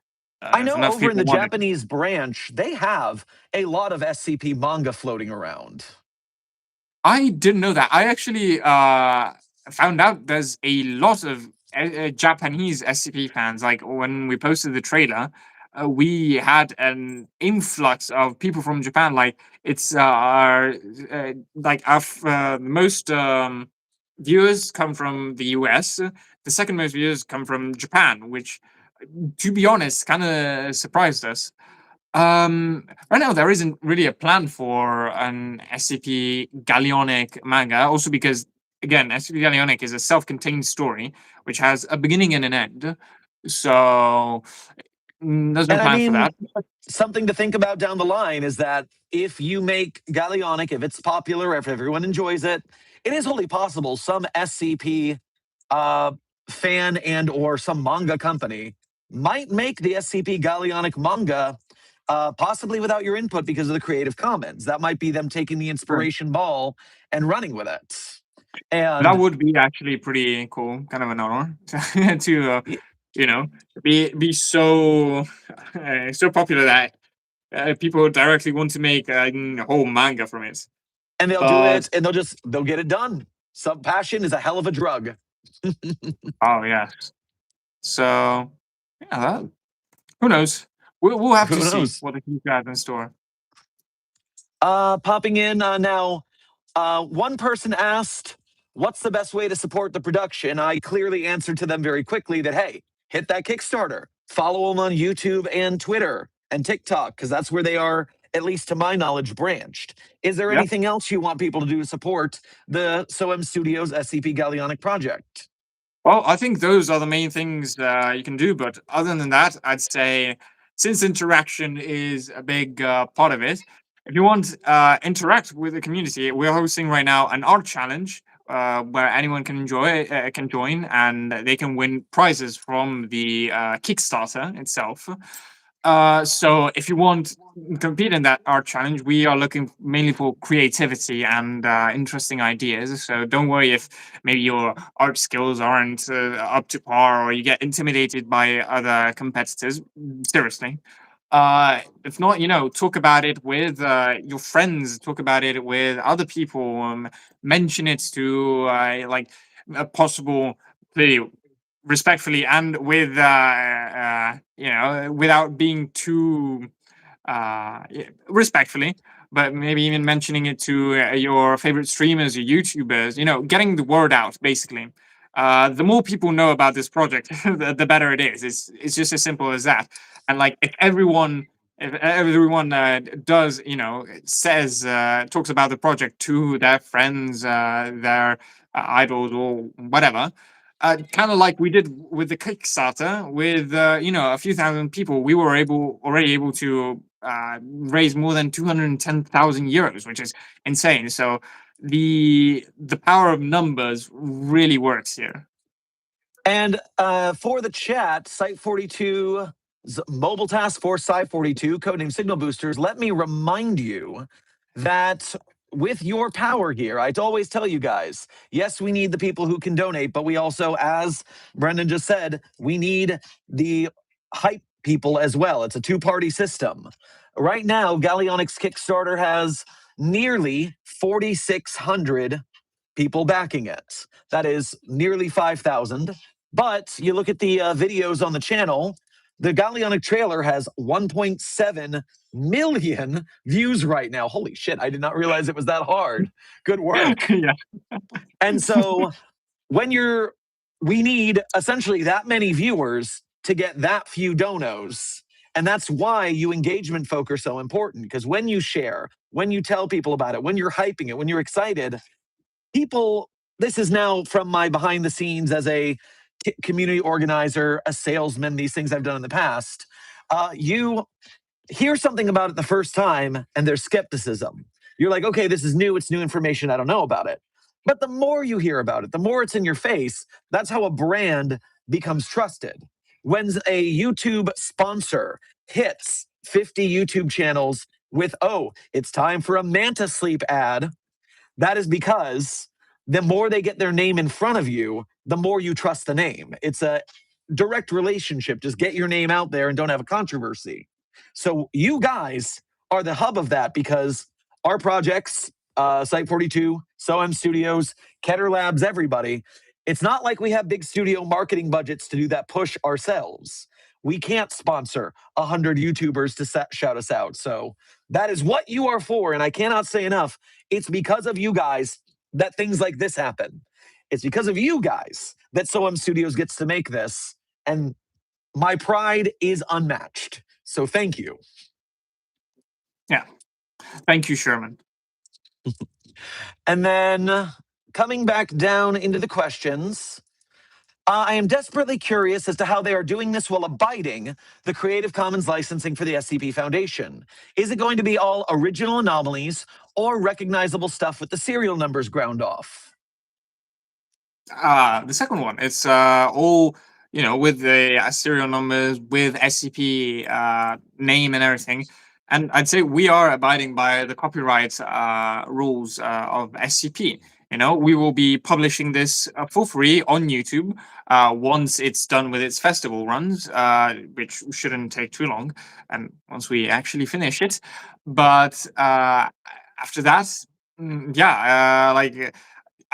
I if know enough over in people the want it. Japanese branch, they have a lot of SCP manga floating around. I didn't know that. I actually found out there's a lot of Japanese SCP fans. Like when we posted the trailer, we had an influx of people from Japan. Like it's our most viewers come from the US. The second most viewers come from Japan, which, to be honest, kind of surprised us. Right now there isn't really a plan for an SCP Gallionic manga, also because again, SCP Gallionic is a self-contained story which has a beginning and an end. So there's no And I plan for mean, that. something to think about down the line is that if you make Gallionic, if it's popular, if everyone enjoys it, it is wholly possible some SCP fan and or some manga company might make the SCP Gallionic manga possibly without your input because of the Creative Commons. That might be them taking the Sure. inspiration ball and running with it. That And would be actually pretty cool, kind of an honor to you know, be so so popular that people directly want to make a whole manga from it. they'll do But it and they'll get it done. Some passion is a hell of a drug. oh yes, so yeah, who knows? We'll have to Who see knows? what the future has in store. Popping in now, one person asked, what's the best way to support the production? I clearly answered to them very quickly that, hey, hit that Kickstarter, follow them on YouTube and Twitter and TikTok, because that's where they are, at least to my knowledge, branched. Is there Yeah. anything else you want people to do to support the SOM Studios SCP Gallionic project? Well, I think those are the main things you can do. But other than that, I'd say since interaction is a big part of it, if you want interact with the community, we're hosting right now an art challenge where anyone can can join, and they can win prizes from the Kickstarter itself. So if you want to compete in that art challenge, we are looking mainly for creativity and interesting ideas. So don't worry if maybe your art skills aren't up to par or you get intimidated by other competitors. Seriously. If not, talk about it with your friends, talk about it with other people, mention it to a possible play respectfully and with without being too respectfully, but maybe even mentioning it to your favorite streamers or YouTubers, getting the word out basically. The more people know about this project, the better it is. It's just as simple as that. And like if everyone does, says talks about the project to their friends, their idols or whatever, kind of like we did with the Kickstarter, with a few thousand people, we were already able to raise more than 210,000 euros, which is insane. So the power of numbers really works here. And for the chat, Site 42, Mobile Task Force Site 42, codename Signal Boosters, let me remind you that with your power here, I always tell you guys, yes, we need the people who can donate, but we also, as Brendan just said, we need the hype people as well. It's a two-party system. Right now, Gallionic's Kickstarter has nearly 4,600 people backing it. That is nearly 5,000. But you look at the videos on the channel, the Gallionic trailer has 1.7 million views right now. Holy shit, I did not realize it was that hard. Good work. Yeah. And so we need essentially that many viewers to get that few donos. And that's why you engagement folk are so important, because when you share, when you tell people about it, when you're hyping it, when you're excited, people, this is now from my behind the scenes as a community organizer, a salesman, these things I've done in the past. You hear something about it the first time and there's skepticism. You're like, okay, this is new. It's new information. I don't know about it. But the more you hear about it, the more it's in your face. That's how a brand becomes trusted. When a YouTube sponsor hits 50 YouTube channels with, oh, it's time for a Manta Sleep ad, that is because the more they get their name in front of you, the more you trust the name. It's a direct relationship. Just get your name out there and don't have a controversy. So you guys are the hub of that, because our projects, Site 42, SOM Studios, Keter Labs, everybody, it's not like we have big studio marketing budgets to do that push ourselves. We can't sponsor 100 YouTubers to shout us out. So that is what you are for. And I cannot say enough. It's because of you guys that things like this happen. It's because of you guys that SOM Studios gets to make this. And my pride is unmatched. So thank you. Yeah. Thank you, Sherman. And then coming back down into the questions, I am desperately curious as to how they are doing this while abiding the Creative Commons licensing for the SCP Foundation. Is it going to be all original anomalies or recognizable stuff with the serial numbers ground off? The second one, it's all, you know, with the serial numbers, with SCP name and everything. And I'd say we are abiding by the copyright rules of SCP. You know, we will be publishing this for free on YouTube once it's done with its festival runs, which shouldn't take too long, and once we actually finish it. But after that, like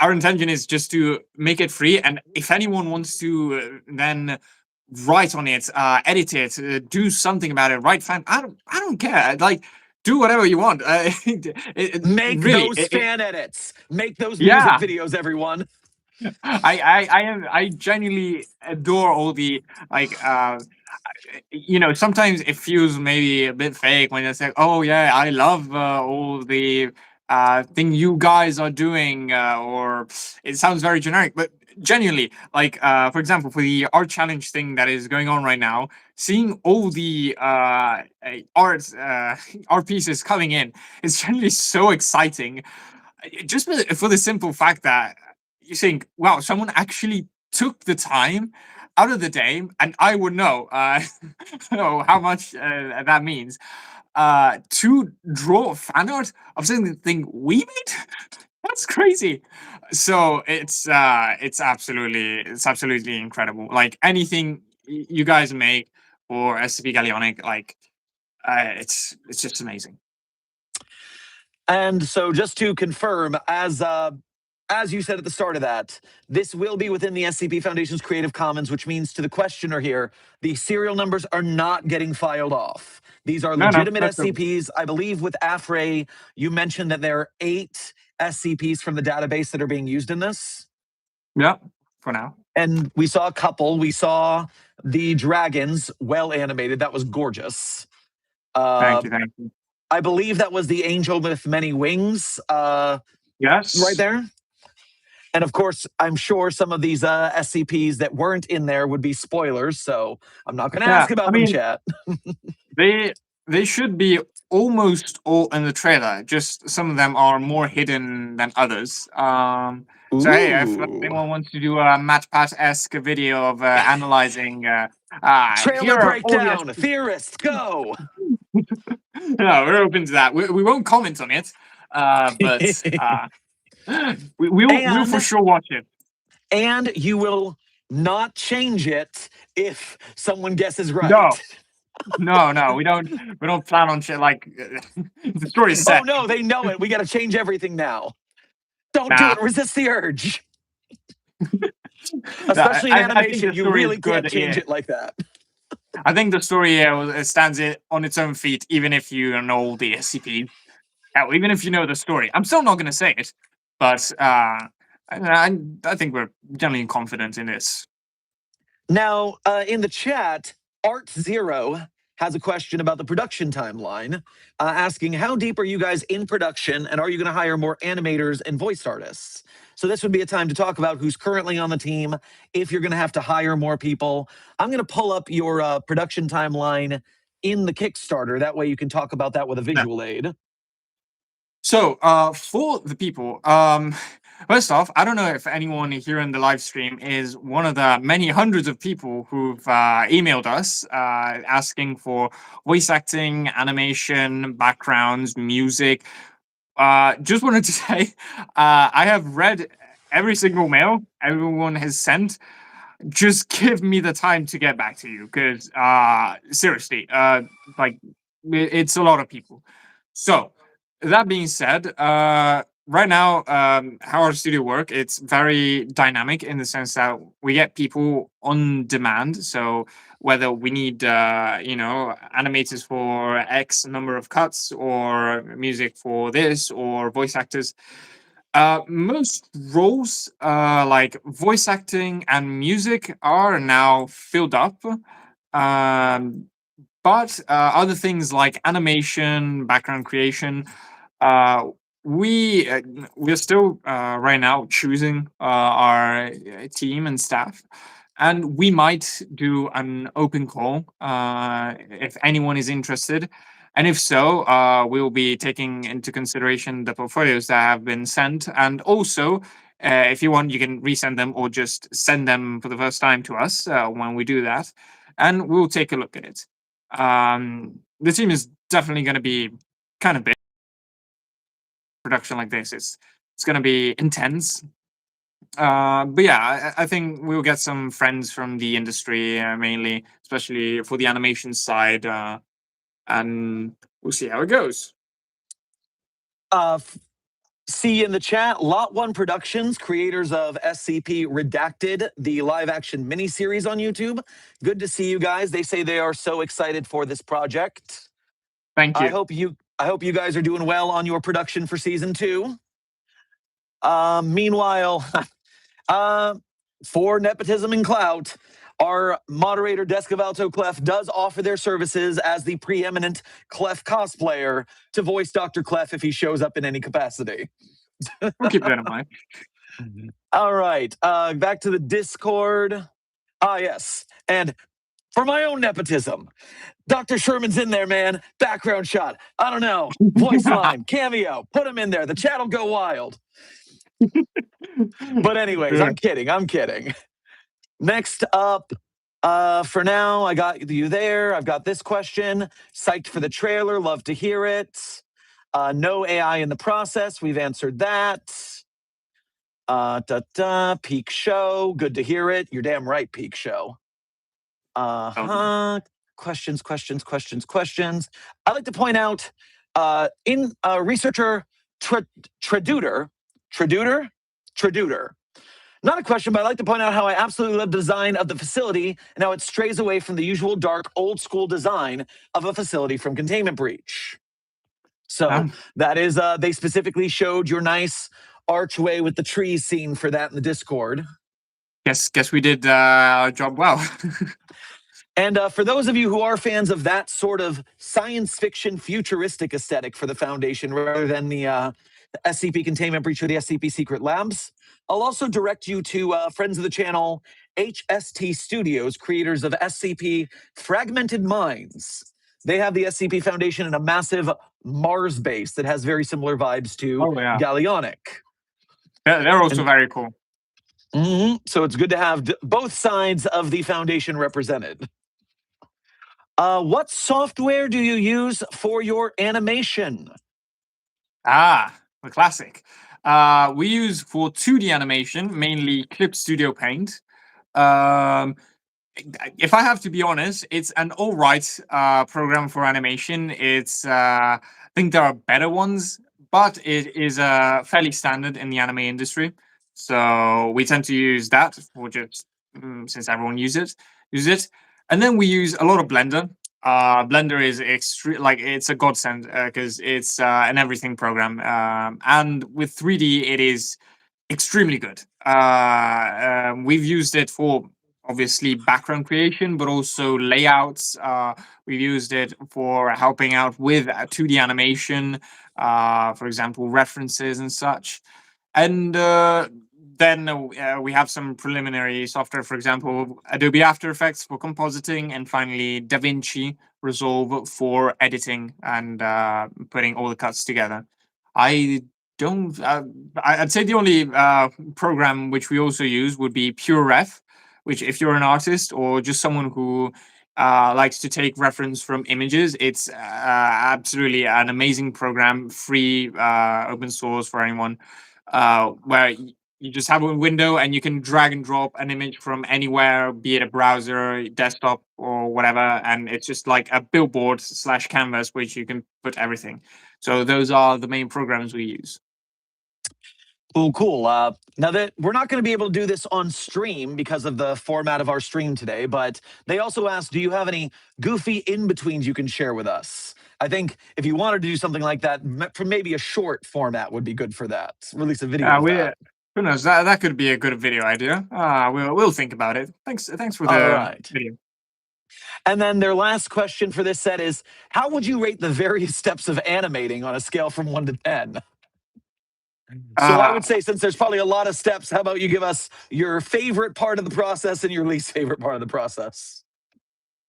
our intention is just to make it free, and if anyone wants to then write on it, edit it, do something about it, write fan, I don't care. Like, do whatever you want. Make really, those fan edits. Make those Yeah. music videos, everyone. I genuinely adore all the, like, you know, sometimes it feels maybe a bit fake when it's like, oh yeah, I love all the thing you guys are doing, or it sounds very generic, but genuinely, like, for example, for the art challenge thing that is going on right now, seeing all the art pieces coming in is generally so exciting, just for the simple fact that you think, wow, someone actually took the time out of the day, and I would know, know how much that means, to draw fan art of something we made. That's crazy. So it's absolutely incredible. Like, anything you guys make for SCP Gallionic, like, it's just amazing. And so just to confirm, as you said at the start of that, this will be within the SCP Foundation's Creative Commons, which means to the questioner here, the serial numbers are not getting filed off. These are legitimate SCPs. I believe with Afray, you mentioned that there are 8 SCPs from the database that are being used in this. Yeah, for now. And we saw a couple. We saw the dragons, well animated. That was gorgeous. Thank you. I believe that was the angel with many wings. Yes. Right there. And of course, I'm sure some of these SCPs that weren't in there would be spoilers, so I'm not going to ask about them, chat. They should be almost all in the trailer. Just some of them are more hidden than others. So hey, if anyone wants to do a MatPat-esque video of analyzing trailer breakdown, theorists, go. No, we're open to that. We won't comment on it, but we'll for sure watch it. And you will not change it if someone guesses right. No, we don't plan on shit like the story is set. Oh no, they know it. We got to change everything now. Don't do it. Resist the urge. Especially in animation, you really can't change it like that. I think the story here stands on its own feet, even if you know the SCP. Even if you know the story. I'm still not going to say it, but I think we're generally confident in this. Now, in the chat, Art Zero has a question about the production timeline, asking how deep are you guys in production, and are you going to hire more animators and voice artists? So this would be a time to talk about who's currently on the team, if you're going to have to hire more people. I'm going to pull up your production timeline in the Kickstarter. That way you can talk about that with a visual aid. So for the people, first off, I don't know if anyone here in the live stream is one of the many hundreds of people who've emailed us asking for voice acting, animation, backgrounds, music. Just wanted to say, I have read every single mail everyone has sent, just give me the time to get back to you, because seriously, like it's a lot of people. So that being said, right now, how our studio work, it's very dynamic in the sense that we get people on demand. So whether we need animators for X number of cuts, or music for this, or voice actors, most roles, like voice acting and music, are now filled up. Um, but other things like animation, background creation, uh, we we're still right now choosing our team and staff, and we might do an open call if anyone is interested. And if so, we'll be taking into consideration the portfolios that have been sent. And also, if you want, you can resend them or just send them for the first time to us when we do that. And we'll take a look at it. The team is definitely going to be kind of big. Production like this, it's going to be intense. But yeah, I think we'll get some friends from the industry, mainly, especially for the animation side. And we'll see how it goes. See in the chat, Lot One Productions, creators of SCP Redacted, the live action miniseries on YouTube. Good to see you guys. They say they are so excited for this project. Thank you. I hope you guys are doing well on your production for season 2. Meanwhile, for nepotism and clout, our moderator Descavalto Clef does offer their services as the preeminent Clef cosplayer to voice Dr. Clef if he shows up in any capacity. We'll keep that in mind. All right, back to the Discord. Yes, and for my own nepotism, Dr. Sherman's in there, man. Background shot. I don't know. Voice line, cameo. Put him in there. The chat will go wild. But anyways, I'm kidding. Next up, for now, I got you there. I've got this question. Psyched for the trailer. Love to hear it. No AI in the process. We've answered that. Peak show. Good to hear it. You're damn right, peak show. Questions. I'd like to point out, in researcher Traduder. Not a question, but I'd like to point out how I absolutely love the design of the facility and how it strays away from the usual dark, old school design of a facility from Containment Breach. So that is, they specifically showed your nice archway with the trees scene for that in the Discord. Guess we did our job well. And for those of you who are fans of that sort of science fiction futuristic aesthetic for the Foundation rather than the SCP Containment Breach or the SCP Secret Labs, I'll also direct you to friends of the channel, SOM Studios, creators of SCP Fragmented Minds. They have the SCP Foundation in a massive Mars base that has very similar vibes to Gallionic. They're also very cool. So it's good to have both sides of the Foundation represented. What software do you use for your animation? The classic. We use for 2D animation, mainly Clip Studio Paint. If I have to be honest, it's an all right program for animation. It's I think there are better ones, but it is fairly standard in the anime industry. So we tend to use that for just since everyone uses it. And then we use a lot of Blender. Blender is it's a godsend because it's an everything program. And with 3D, it is extremely good. We've used it for obviously background creation, but also layouts. We've used it for helping out with 2D animation, for example, references and such. And then we have some preliminary software, for example, Adobe After Effects for compositing, and finally DaVinci Resolve for editing and putting all the cuts together. I'd say the only program which we also use would be PureRef, which if you're an artist or just someone who likes to take reference from images, it's absolutely an amazing program, free, open source for anyone, where you just have a window and you can drag and drop an image from anywhere, be it a browser, desktop, or whatever, and it's just like a billboard / canvas which you can put everything. So those are the main programs we use. Cool. Now that we're not going to be able to do this on stream because of the format of our stream today, but they also asked, do you have any goofy in-betweens you can share with us? I think if you wanted to do something like that, for maybe a short format would be good for that. Release a video of that. Who knows? That could be a good video idea. We'll think about it. Thanks for the All right. video. And then their last question for this set is, how would you rate the various steps of animating on a scale from 1 to 10? So I would say, since there's probably a lot of steps, how about you give us your favorite part of the process and your least favorite part of the process?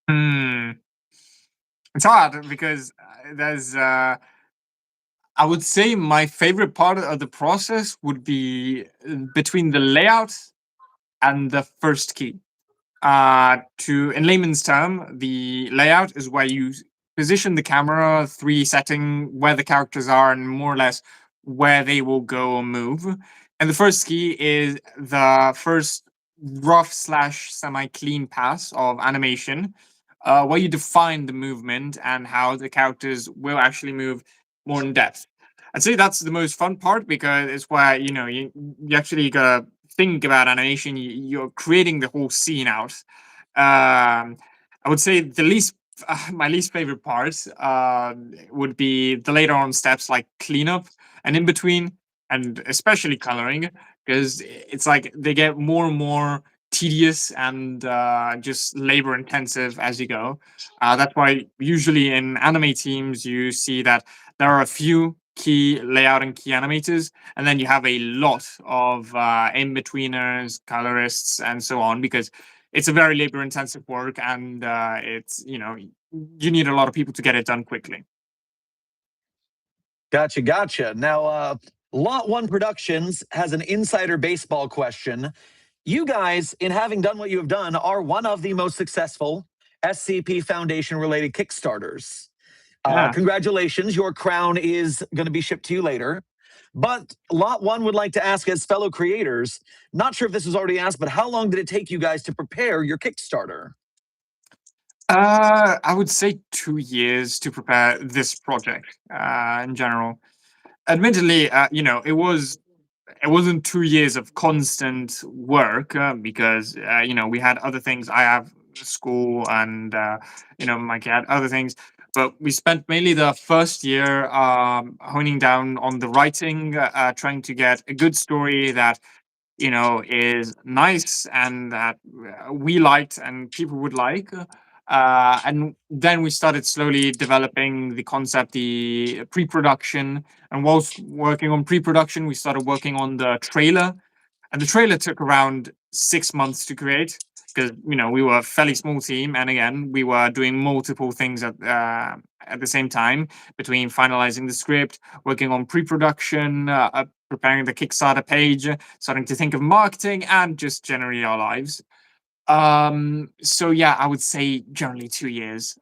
It's hard because there's. I would say my favorite part of the process would be between the layout and the first key. In layman's term, the layout is where you position the camera, 3D setting, where the characters are, and more or less where they will go or move. And the first key is the first rough / semi-clean pass of animation, where you define the movement and how the characters will actually move more in depth. I'd say that's the most fun part because it's where you actually gotta think about animation. You're creating the whole scene out. I would say my least favorite part would be the later on steps like cleanup and in between, and especially coloring, because it's like they get more and more tedious and just labor intensive as you go. That's why usually in anime teams you see that there are a few key layout and key animators, and then you have a lot of in-betweeners, colorists, and so on, because it's a very labor intensive work, and it's you need a lot of people to get it done quickly. Gotcha. Now, Lot 1 Productions has an insider baseball question. You guys, in having done what you have done, are one of the most successful SCP Foundation related Kickstarters. Congratulations, your crown is going to be shipped to you later. But Lot 1 would like to ask, as fellow creators, not sure if this was already asked, but how long did it take you guys to prepare your Kickstarter? I would say 2 years to prepare this project in general. Admittedly, it wasn't 2 years of constant work because we had other things. I have school, and Mike had other things. But we spent mainly the first year honing down on the writing, trying to get a good story that is nice and that we liked and people would like. And then we started slowly developing the concept, the pre-production. And whilst working on pre-production, we started working on the trailer. And the trailer took around 6 months to create because we were a fairly small team, and again we were doing multiple things at the same time, between finalizing the script, working on pre-production, preparing the Kickstarter page, starting to think of marketing, and just generally our lives. So yeah, I would say generally 2 years.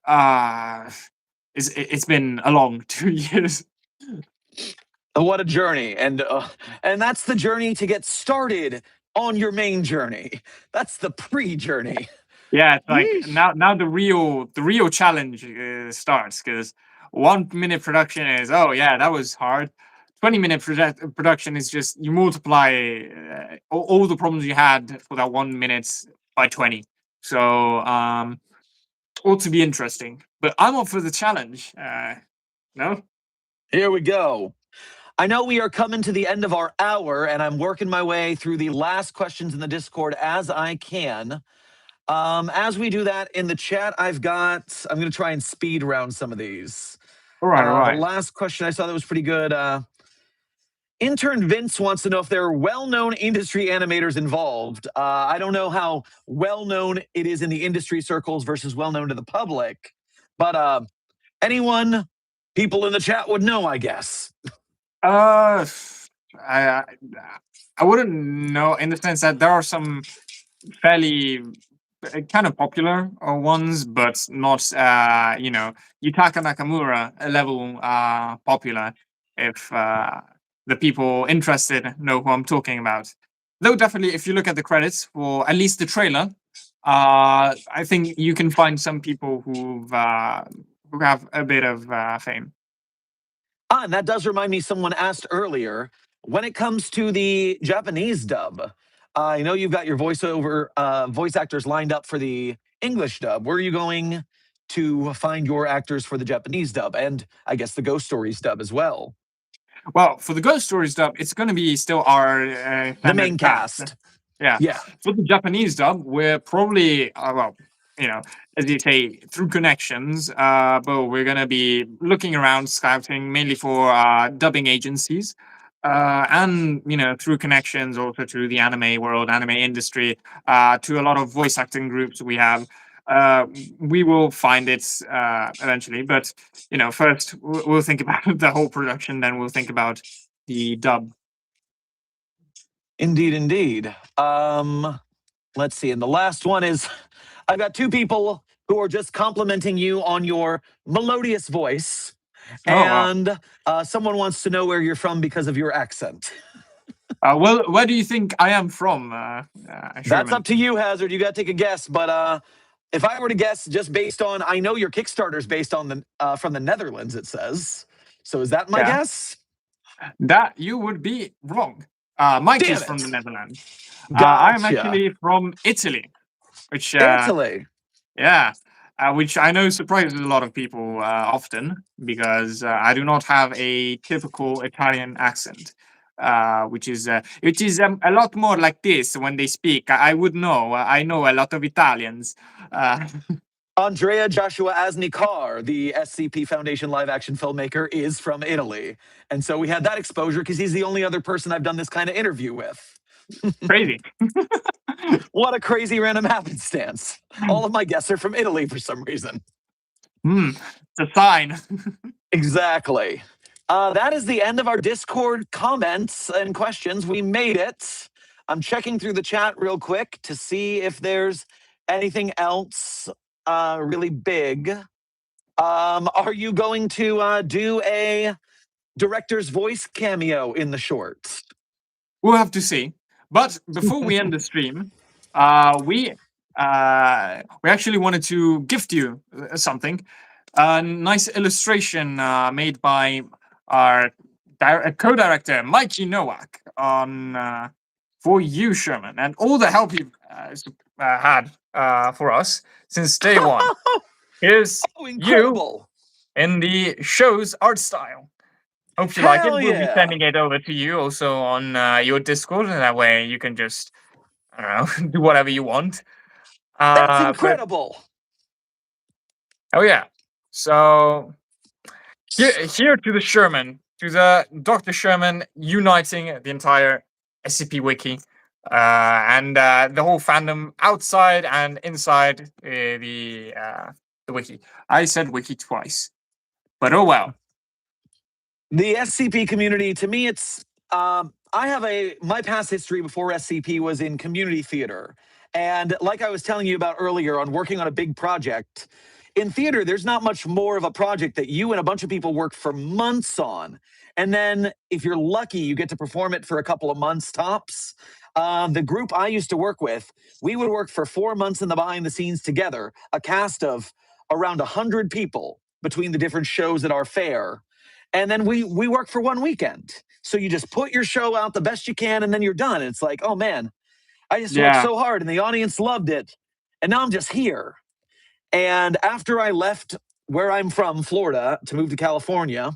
It's been a long 2 years. What a journey, and that's the journey to get started on your main journey. That's the pre-journey. Yeah, it's like now the real challenge starts, because 1 minute production is, oh yeah, that was hard. 20-minute production is just you multiply all the problems you had for that 1 minute by 20. So ought to be interesting. But I'm up for the challenge. No? Here we go. I know we are coming to the end of our hour, and I'm working my way through the last questions in the Discord as I can. As we do that in the chat, I'm going to try and speed round some of these. All right. The last question I saw that was pretty good. Intern Vince wants to know if there are well-known industry animators involved. I don't know how well-known it is in the industry circles versus well-known to the public, but people in the chat would know, I guess. I wouldn't know, in the sense that there are some fairly kind of popular ones, but not Yutaka Nakamura level popular, if the people interested know who I'm talking about. Though definitely, if you look at the credits for at least the trailer, I think you can find some people who have a bit of fame. And that does remind me, someone asked earlier, when it comes to the Japanese dub, I know you've got your voice actors lined up for the English dub. Where are you going to find your actors for the Japanese dub? And I guess the Ghost Stories dub as well. Well, for the Ghost Stories dub, it's going to be still our The standard main cast. Yeah. Yeah. For the Japanese dub, we're probably, well, as you say, through connections, but we're going to be looking around, scouting mainly for dubbing agencies. And, through connections also to the anime world, anime industry, to a lot of voice acting groups we have. We will find it eventually, but first we'll think about the whole production, then we'll think about the dub. Indeed, indeed. Let's see. And the last one is, I've got two people who are just complimenting you on your melodious voice. Oh, wow. And someone wants to know where you're from because of your accent. Well, where do you think I am from, That's Sherman? up to you, Hazard. You got to take a guess. But if I were to guess, just based on, I know your Kickstarter's based on the from the Netherlands, it says. So is that my Yeah. guess? That you would be wrong. Mike Damn is from it. the Netherlands. Gotcha. I'm actually from Italy, which Italy. yeah, which I know surprises a lot of people often, because I do not have a typical Italian accent, which is a lot more like this when they speak. I would know. I know a lot of Italians. Andrea Joshua Asnikar, the SCP Foundation live action filmmaker, is from Italy. And so we had that exposure because he's the only other person I've done this kind of interview with. Crazy. What a crazy random happenstance. All of my guests are from Italy for some reason. It's a sign. Exactly. That is the end of our Discord comments and questions. We made it. I'm checking through the chat real quick to see if there's anything else really big. Are you going to do a director's voice cameo in the shorts? We'll have to see. But before we end the stream, we actually wanted to gift you something. A nice illustration made by our co-director, Mikey Nowak, on for you, Sherman, and all the help you've had for us since day one. Here's incredible. You in the show's art style. Hope you like it. We'll be yeah. sending it over to you also on your Discord, and that way you can just, I don't know, do whatever you want. That's incredible. Oh yeah. So here to the Sherman, to the Dr. Sherman, uniting the entire SCP wiki and the whole fandom outside and inside the wiki. I said wiki twice, but oh well. The SCP community, to me, it's I have my past history before SCP was in community theater. And like I was telling you about earlier on working on a big project, in theater, there's not much more of a project that you and a bunch of people work for months on. And then if you're lucky, you get to perform it for a couple of months tops. The group I used to work with, we would work for 4 months in the behind the scenes together, a cast of around 100 people between the different shows at our fair. And then we work for 1 weekend. So you just put your show out the best you can, and then you're done. It's like, oh man, I just worked so hard and the audience loved it. And now I'm just here. And after I left where I'm from, Florida, to move to California,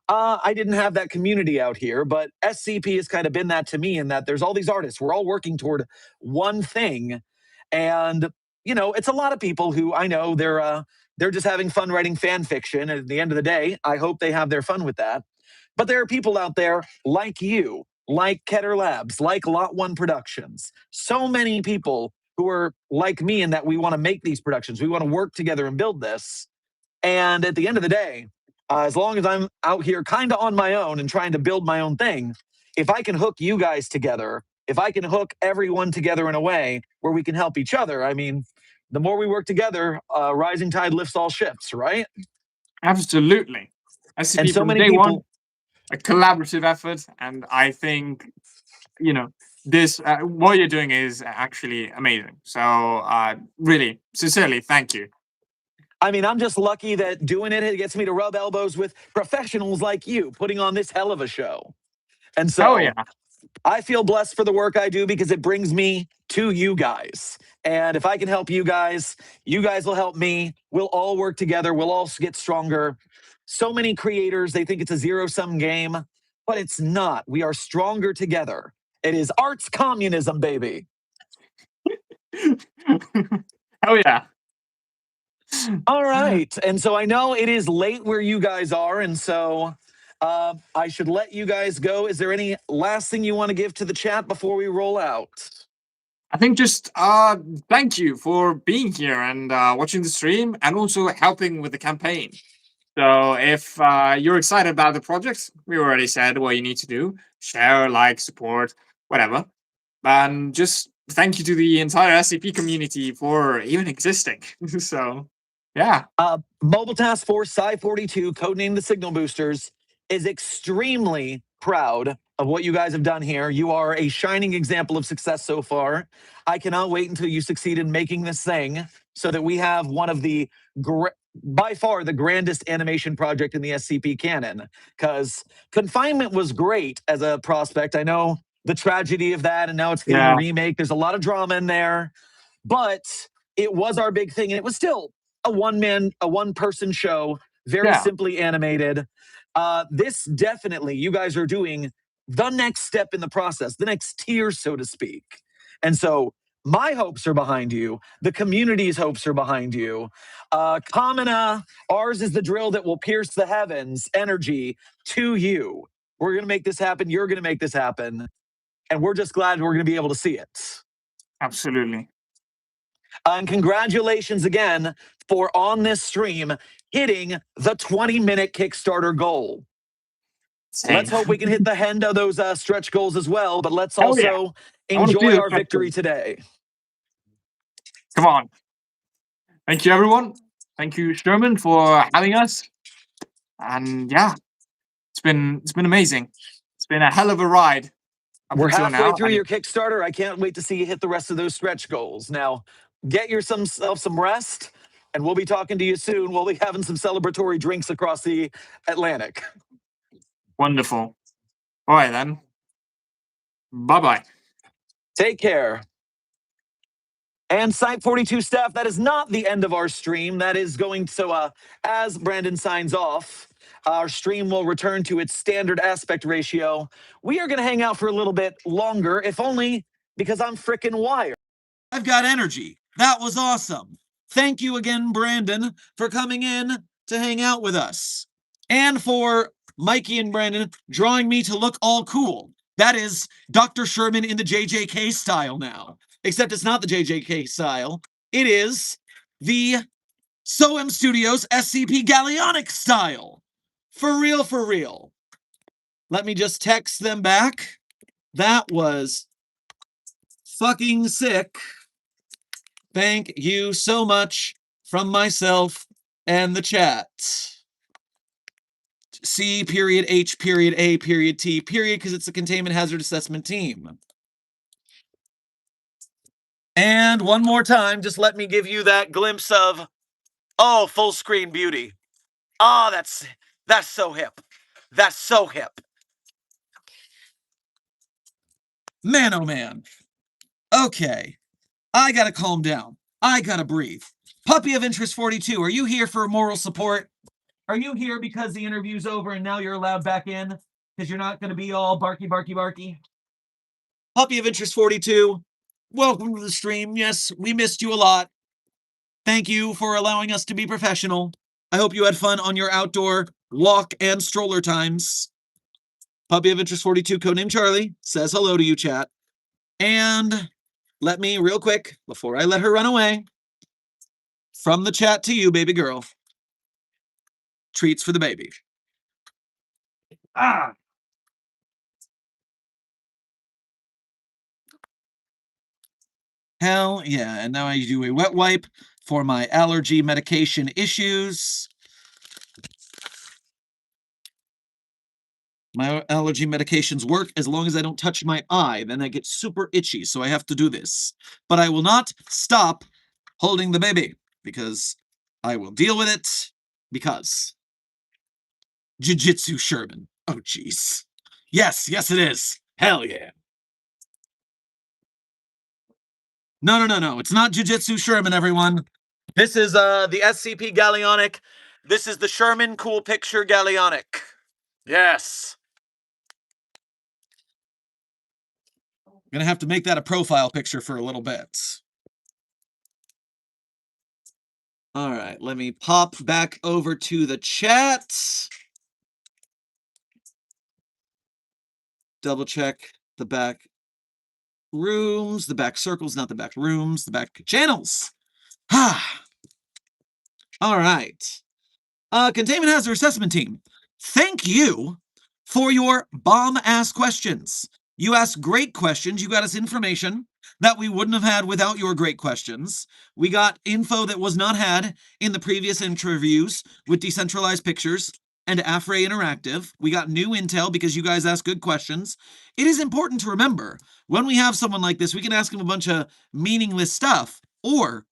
I didn't have that community out here. But SCP has kind of been that to me, in that there's all these artists. We're all working toward one thing. And, it's a lot of people who I know they're just having fun writing fan fiction. And at the end of the day, I hope they have their fun with that. But there are people out there like you, like Keter Labs, like Lot 1 Productions. So many people who are like me in that we want to make these productions. We want to work together and build this. And at the end of the day, as long as I'm out here kind of on my own and trying to build my own thing, if I can hook you guys together, if I can hook everyone together in a way where we can help each other, I mean, the more we work together, rising tide lifts all ships, right? Absolutely. SCP and so from many day people, one, a collaborative effort, and I think, this what you're doing is actually amazing. So really, sincerely, thank you. I mean, I'm just lucky that doing it gets me to rub elbows with professionals like you, putting on this hell of a show. And Oh so yeah, I feel blessed for the work I do because it brings me to you guys. And if I can help you guys will help me. We'll all work together. We'll all get stronger. So many creators, they think it's a zero-sum game, but it's not. We are stronger together. It is arts communism, baby. oh yeah. All right. And so I know it is late where you guys are. And so I should let you guys go. Is there any last thing you want to give to the chat before we roll out? I think just thank you for being here and watching the stream and also helping with the campaign. So if you're excited about the project, we already said what you need to do: share, like, support, whatever. And just thank you to the entire SCP community for even existing. So yeah, Mobile Task Force Psi-42, codenamed the Signal Boosters, is extremely proud of what you guys have done here. You are a shining example of success so far. I cannot wait until you succeed in making this thing so that we have one of the, by far, the grandest animation project in the SCP canon. Because Confinement was great as a prospect. I know the tragedy of that, and now it's getting a remake. There's a lot of drama in there, but it was our big thing, and it was still a one-person show, very simply animated. This definitely, you guys are doing the next step in the process, the next tier, so to speak. And so my hopes are behind you. The community's hopes are behind you. Kamina, ours is the drill that will pierce the heavens, energy to you. We're going to make this happen. You're going to make this happen. And we're just glad we're going to be able to see it. absolutely. And congratulations again for on this stream hitting the 20-minute Kickstarter goal. Same. Let's hope we can hit the end of those stretch goals as well, but let's Hell yeah. also I wanna see enjoy the our stretch victory goals. today. Come on. Thank you, everyone. Thank you, Sherman, for having us. And yeah, it's been amazing. It's been a hell of a ride up We're until halfway now. through your Kickstarter. I can't wait to see you hit the rest of those stretch goals. Now, get yourself some rest, and we'll be talking to you soon. We'll be having some celebratory drinks across the Atlantic. Wonderful. All right, then. Bye-bye. Take care. And Site42 staff, that is not the end of our stream. That is going to, as Brandon signs off, our stream will return to its standard aspect ratio. We are going to hang out for a little bit longer, if only because I'm frickin' wired. I've got energy. That was awesome. Thank you again, Brandon, for coming in to hang out with us. And for Mikey and Brandon drawing me to look all cool. That is Dr. Sherman in the JJK style now. Except it's not the JJK style. It is the SOM Studios SCP Gallionic style. For real, for real. Let me just text them back. That was fucking sick. Thank you so much from myself and the chat. C period H period A period T period, because it's a containment hazard assessment team. And one more time, just let me give you that glimpse of, oh, full screen beauty. Oh, that's so hip. That's so hip. Man, oh man. Okay. I gotta calm down. I gotta breathe. Puppy of Interest 42, are you here for moral support? Are you here because the interview's over and now you're allowed back in? Because you're not gonna be all barky, barky, barky? Puppy of Interest 42, welcome to the stream. Yes, we missed you a lot. Thank you for allowing us to be professional. I hope you had fun on your outdoor walk and stroller times. Puppy of Interest 42, codename Charlie, says hello to you, chat. And let me, real quick, before I let her run away, from the chat to you, baby girl. Treats for the baby. Ah! Hell yeah, and now I do a wet wipe for my allergy medication issues. My allergy medications work as long as I don't touch my eye. Then I get super itchy, so I have to do this. But I will not stop holding the baby, because I will deal with it, because Jiu-Jitsu Sherman. Oh, jeez. Yes, it is. Hell yeah. No. It's not Jiu-Jitsu Sherman, everyone. This is the SCP Gallionic. This is the Sherman Cool Picture Gallionic. Yes. I'm gonna have to make that a profile picture for a little bit. All right, let me pop back over to the chat. Double check the back rooms, the back circles, not the back rooms, the back channels. Ah. All right. Containment Hazard Assessment Team, thank you for your bomb-ass questions. You asked great questions. You got us information that we wouldn't have had without your great questions. We got info that was not had in the previous interviews with Decentralized Pictures and Afray Interactive. We got new intel because you guys asked good questions. It is important to remember, when we have someone like this, we can ask them a bunch of meaningless stuff, or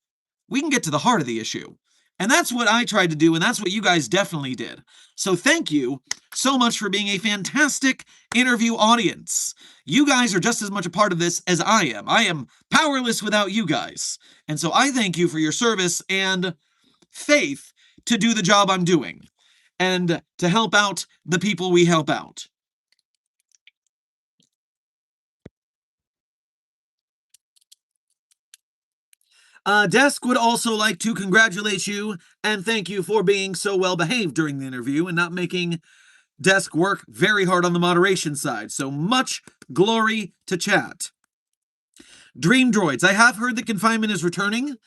we can get to the heart of the issue. And that's what I tried to do, and that's what you guys definitely did. So thank you so much for being a fantastic interview audience. You guys are just as much a part of this as I am. I am powerless without you guys. And so I thank you for your service and faith to do the job I'm doing and to help out the people we help out. Desk would also like to congratulate you and thank you for being so well behaved during the interview and not making Desk work very hard on the moderation side. So much glory to chat. Dream Droids, I have heard that Confinement is returning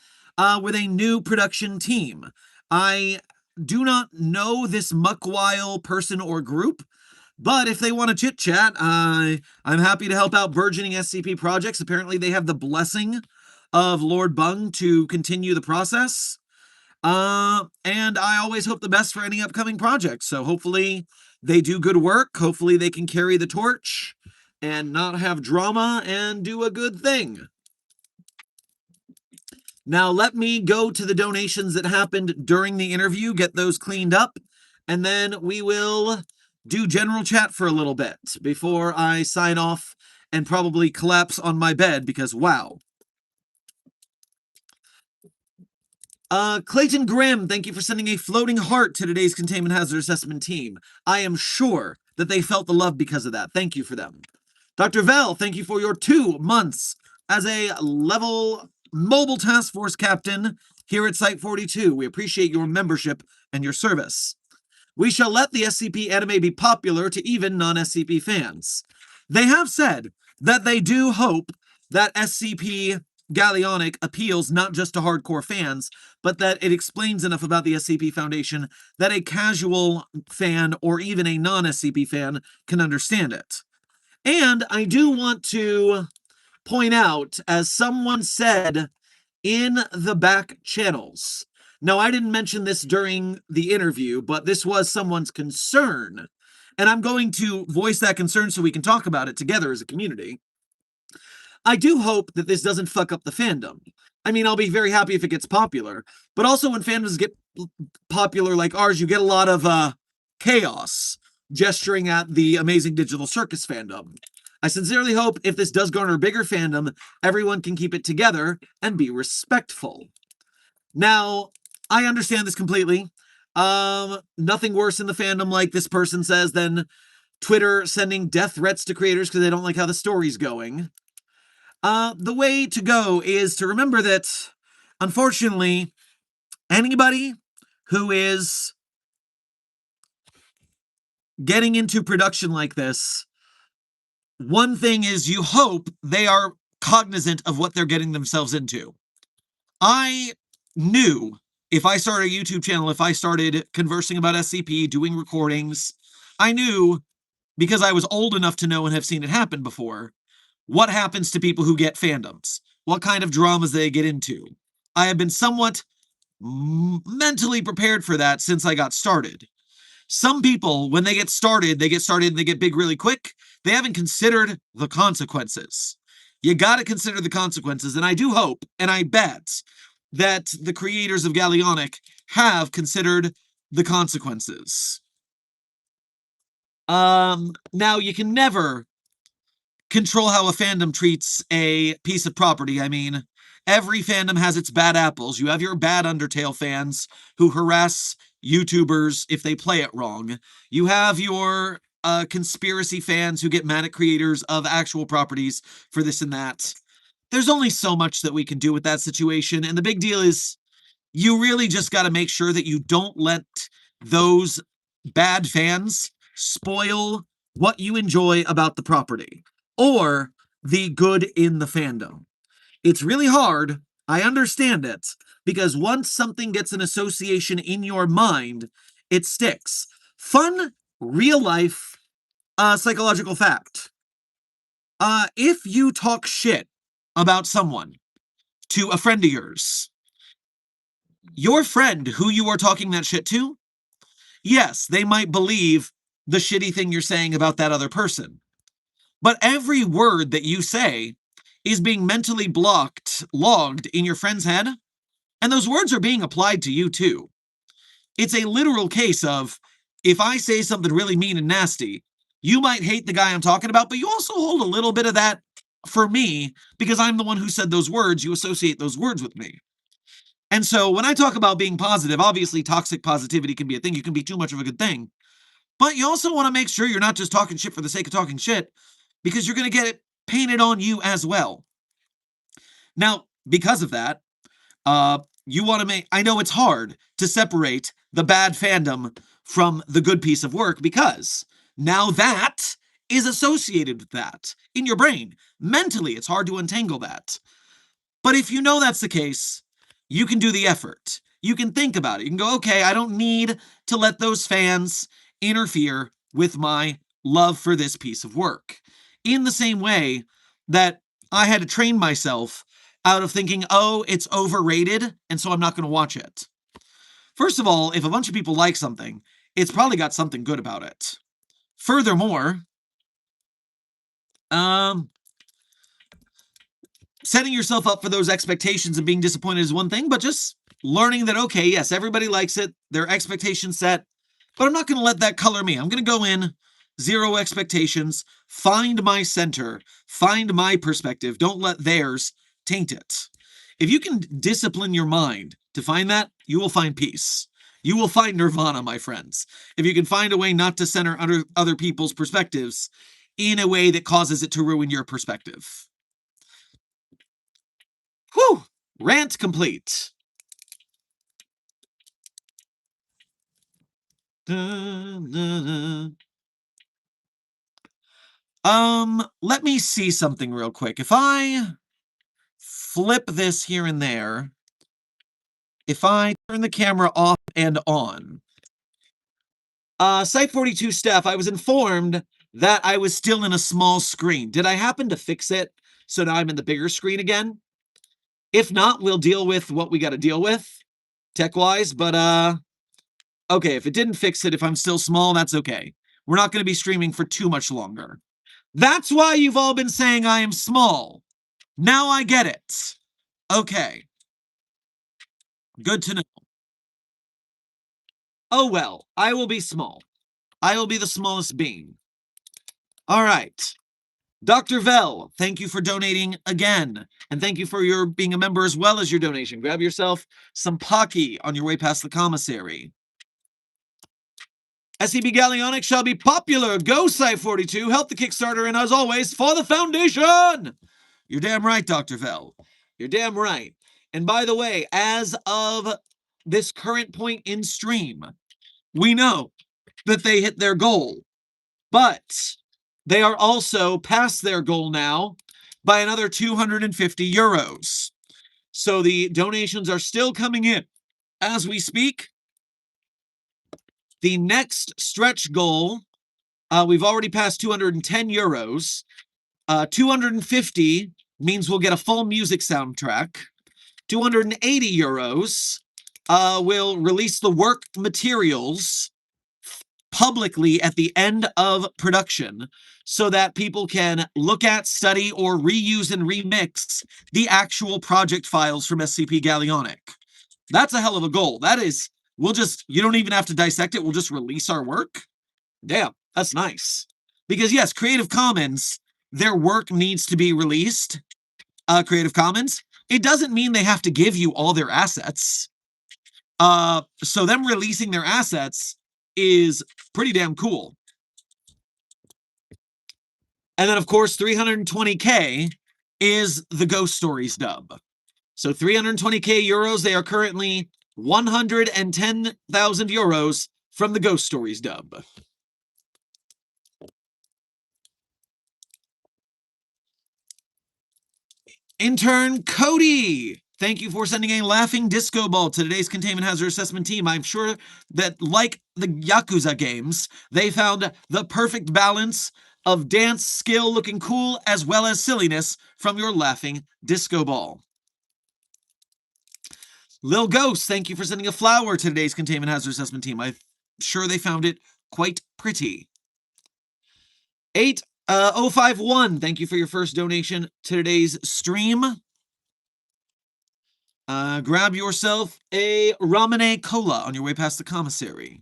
with a new production team. I do not know this muckwile person or group, but if they want to chit chat, I'm happy to help out burgeoning SCP projects. Apparently they have the blessing of Lord Bung to continue the process. And I always hope the best for any upcoming projects. So hopefully they do good work. Hopefully they can carry the torch and not have drama and do a good thing. Now let me go to the donations that happened during the interview, get those cleaned up, and then we will do general chat for a little bit before I sign off and probably collapse on my bed because wow. Clayton Grimm, thank you for sending a floating heart to today's Containment Hazard Assessment team. I am sure that they felt the love because of that. Thank you for them. Dr. Vel, thank you for your 2 months as a level mobile task force captain here at Site 42. We appreciate your membership and your service. We shall let the SCP anime be popular to even non-SCP fans. They have said that they do hope that SCP Gallionic appeals not just to hardcore fans, but that it explains enough about the SCP Foundation that a casual fan or even a non-SCP fan can understand it. And I do want to point out, as someone said in the back channels, now I didn't mention this during the interview, but this was someone's concern, and I'm going to voice that concern so we can talk about it together as a community. I do hope that this doesn't fuck up the fandom. I mean, I'll be very happy if it gets popular, but also when fandoms get popular like ours, you get a lot of chaos gesturing at the Amazing Digital Circus fandom. I sincerely hope if this does garner a bigger fandom, everyone can keep it together and be respectful. Now, I understand this completely. Nothing worse in the fandom, like this person says, than Twitter sending death threats to creators because they don't like how the story's going. The way to go is to remember that, unfortunately, anybody who is getting into production like this, one thing is you hope they are cognizant of what they're getting themselves into. I knew if I started a YouTube channel, if I started conversing about SCP, doing recordings, I knew, because I was old enough to know and have seen it happen before, what happens to people who get fandoms, what kind of dramas they get into. I have been somewhat mentally prepared for that since I got started. Some people, when they get started and they get big really quick. They haven't considered the consequences. You got to consider the consequences, and I do hope, and I bet, that the creators of Gallionic have considered the consequences. Now, you can never control how a fandom treats a piece of property. I mean, every fandom has its bad apples. You have your bad Undertale fans who harass YouTubers if they play it wrong. You have your conspiracy fans who get mad at creators of actual properties for this and that. There's only so much that we can do with that situation, and the big deal is you really just got to make sure that you don't let those bad fans spoil what you enjoy about the property or the good in the fandom. It's really hard. I understand it, because once something gets an association in your mind, it sticks. Fun, real life, psychological fact. If you talk shit about someone to a friend of yours, your friend who you are talking that shit to, yes, they might believe the shitty thing you're saying about that other person. But every word that you say is being mentally logged in your friend's head, and those words are being applied to you too. It's a literal case of, if I say something really mean and nasty, you might hate the guy I'm talking about, but you also hold a little bit of that for me, because I'm the one who said those words. You associate those words with me. And so when I talk about being positive, obviously toxic positivity can be a thing. You can be too much of a good thing. But you also want to make sure you're not just talking shit for the sake of talking shit, because you're going to get it painted on you as well. Now, because of that, you want to make... I know it's hard to separate the bad fandom from the good piece of work, because now that is associated with that in your brain. Mentally, it's hard to untangle that. But if you know that's the case, you can do the effort. You can think about it. You can go, okay, I don't need to let those fans interfere with my love for this piece of work. In the same way that I had to train myself out of thinking, oh, it's overrated, and so I'm not going to watch it. First of all, if a bunch of people like something, it's probably got something good about it. Furthermore, setting yourself up for those expectations and being disappointed is one thing, but just learning that, okay, yes, everybody likes it, their expectations set, but I'm not going to let that color me. I'm going to go in, zero expectations, find my center, find my perspective, don't let theirs taint it. If you can discipline your mind to find that, you will find peace. You will find nirvana, my friends. If you can find a way not to center other people's perspectives in a way that causes it to ruin your perspective. Whew! Rant complete. Let me see something real quick. If I flip this here and there, if I turn the camera off and on, Site 42 staff, I was informed that I was still in a small screen. Did I happen to fix it so now I'm in the bigger screen again? If not, we'll deal with what we got to deal with, tech-wise, but, okay, if it didn't fix it, if I'm still small, that's okay. We're not going to be streaming for too much longer. That's why you've all been saying I am small. Now I get it. Okay. Good to know. Oh well, I will be small. I will be the smallest being. All right. Dr. Vell, thank you for donating again. And thank you for your being a member as well as your donation. Grab yourself some Pocky on your way past the commissary. SCP Gallionic shall be popular. Go, Site 42. Help the Kickstarter, and as always, for the Foundation. You're damn right, Dr. Vell. You're damn right. And by the way, as of this current point in stream, we know that they hit their goal. But they are also past their goal now by another 250 euros. So the donations are still coming in as we speak. The next stretch goal, we've already passed 210 euros. 250 means we'll get a full music soundtrack. 280 euros will release the work materials publicly at the end of production so that people can look at, study, or reuse and remix the actual project files from SCP Gallionic. That's a hell of a goal. That is, you don't even have to dissect it, we'll just release our work. Damn, that's nice. Because yes, Creative Commons, their work needs to be released. Creative Commons, it doesn't mean they have to give you all their assets. So them releasing their assets is pretty damn cool. And then, of course, 320k is the Ghost Stories dub. So 320k euros, they are currently 110,000 euros from the Ghost Stories dub. Intern Cody, thank you for sending a laughing disco ball to today's containment hazard assessment team. I'm sure that, like the Yakuza games, they found the perfect balance of dance skill looking cool as well as silliness from your laughing disco ball. Lil Ghost, thank you for sending a flower to today's containment hazard assessment team. I'm sure they found it quite pretty. 8051, thank you for your first donation to today's stream. Grab yourself a Ramune Cola on your way past the commissary.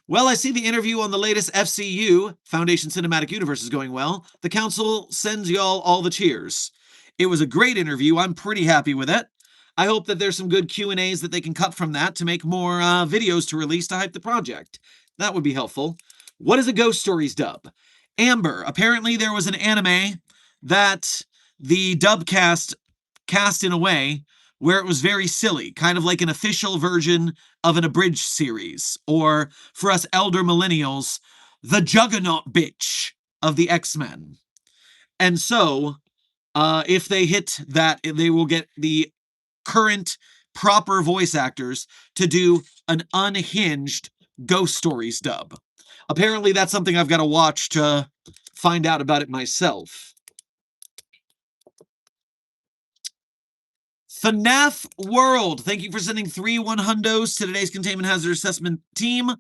Well, I see the interview on the latest FCU, Foundation Cinematic Universe, is going well. The council sends y'all all the cheers. It was a great interview. I'm pretty happy with it. I hope that there's some good Q&As that they can cut from that to make more videos to release to hype the project. That would be helpful. What is a Ghost Stories dub? Amber, apparently there was an anime that the dub cast in a way where it was very silly, kind of like an official version of an abridged series, or for us elder millennials, the Juggernaut bitch of the X-Men. And so, if they hit that, they will get the current proper voice actors to do an unhinged Ghost Stories dub. Apparently that's something I've got to watch to find out about it myself. FNAF World, thank you for sending 3 100s to today's containment hazard assessment team.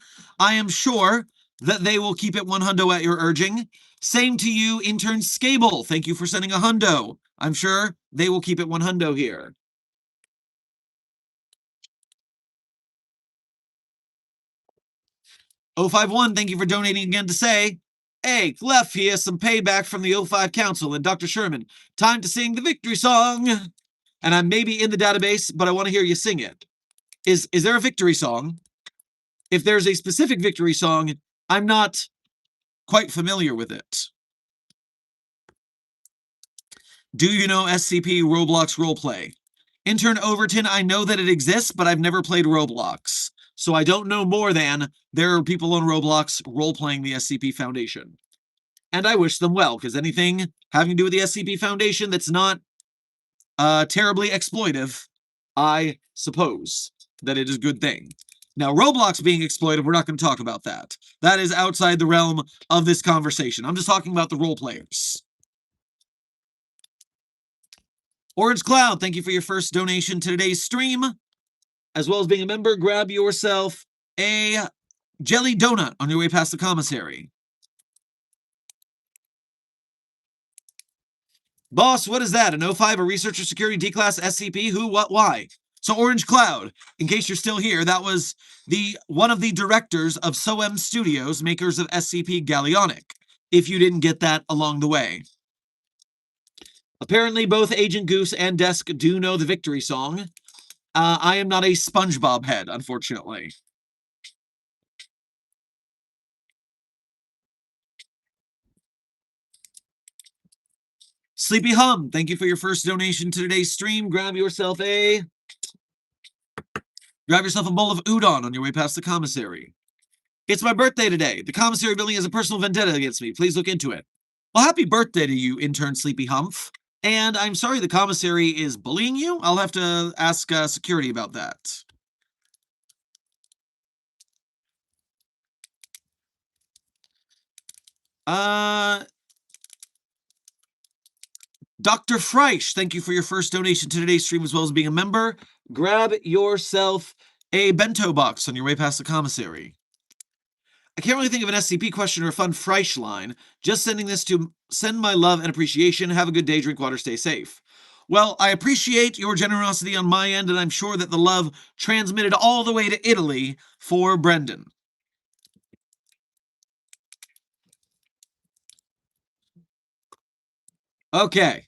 I am sure that they will keep it 100 at your urging. Same to you, Intern Scable. Thank you for sending a hundo. I'm sure they will keep it 100 here. O51, thank you for donating again to say, hey, Clef here, some payback from the O5 Council and Dr. Sherman. Time to sing the victory song. And I may be in the database, but I want to hear you sing it. Is there a victory song? If there's a specific victory song, I'm not quite familiar with it. Do you know SCP Roblox Roleplay? Intern Overton, I know that it exists, but I've never played Roblox. So I don't know more than there are people on Roblox role-playing the SCP Foundation. And I wish them well, because anything having to do with the SCP Foundation that's not terribly exploitive, I suppose that it is a good thing. Now, Roblox being exploitive, we're not going to talk about that. That is outside the realm of this conversation. I'm just talking about the role players. Orange Cloud, thank you for your first donation to today's stream. As well as being a member, grab yourself a jelly donut on your way past the commissary. Boss, what is that? An 05, a researcher security D-class SCP? Who, what, why? So Orange Cloud, in case you're still here, that was one of the directors of SOM Studios, makers of SCP Gallionic, if you didn't get that along the way. Apparently, both Agent Goose and Desk do know the victory song. I am not a SpongeBob head, unfortunately. Sleepy Hum, thank you for your first donation to today's stream. Grab yourself a bowl of udon on your way past the commissary. It's my birthday today. The commissary building has a personal vendetta against me. Please look into it. Well, happy birthday to you, Intern Sleepy Humph. And I'm sorry the commissary is bullying you. I'll have to ask security about that. Dr. Freisch, thank you for your first donation to today's stream as well as being a member. Grab yourself a bento box on your way past the commissary. I can't really think of an SCP question or a fun Freisch line. Just sending this to send my love and appreciation. Have a good day, drink water, stay safe. Well, I appreciate your generosity on my end, and I'm sure that the love transmitted all the way to Italy for Brendan. Okay.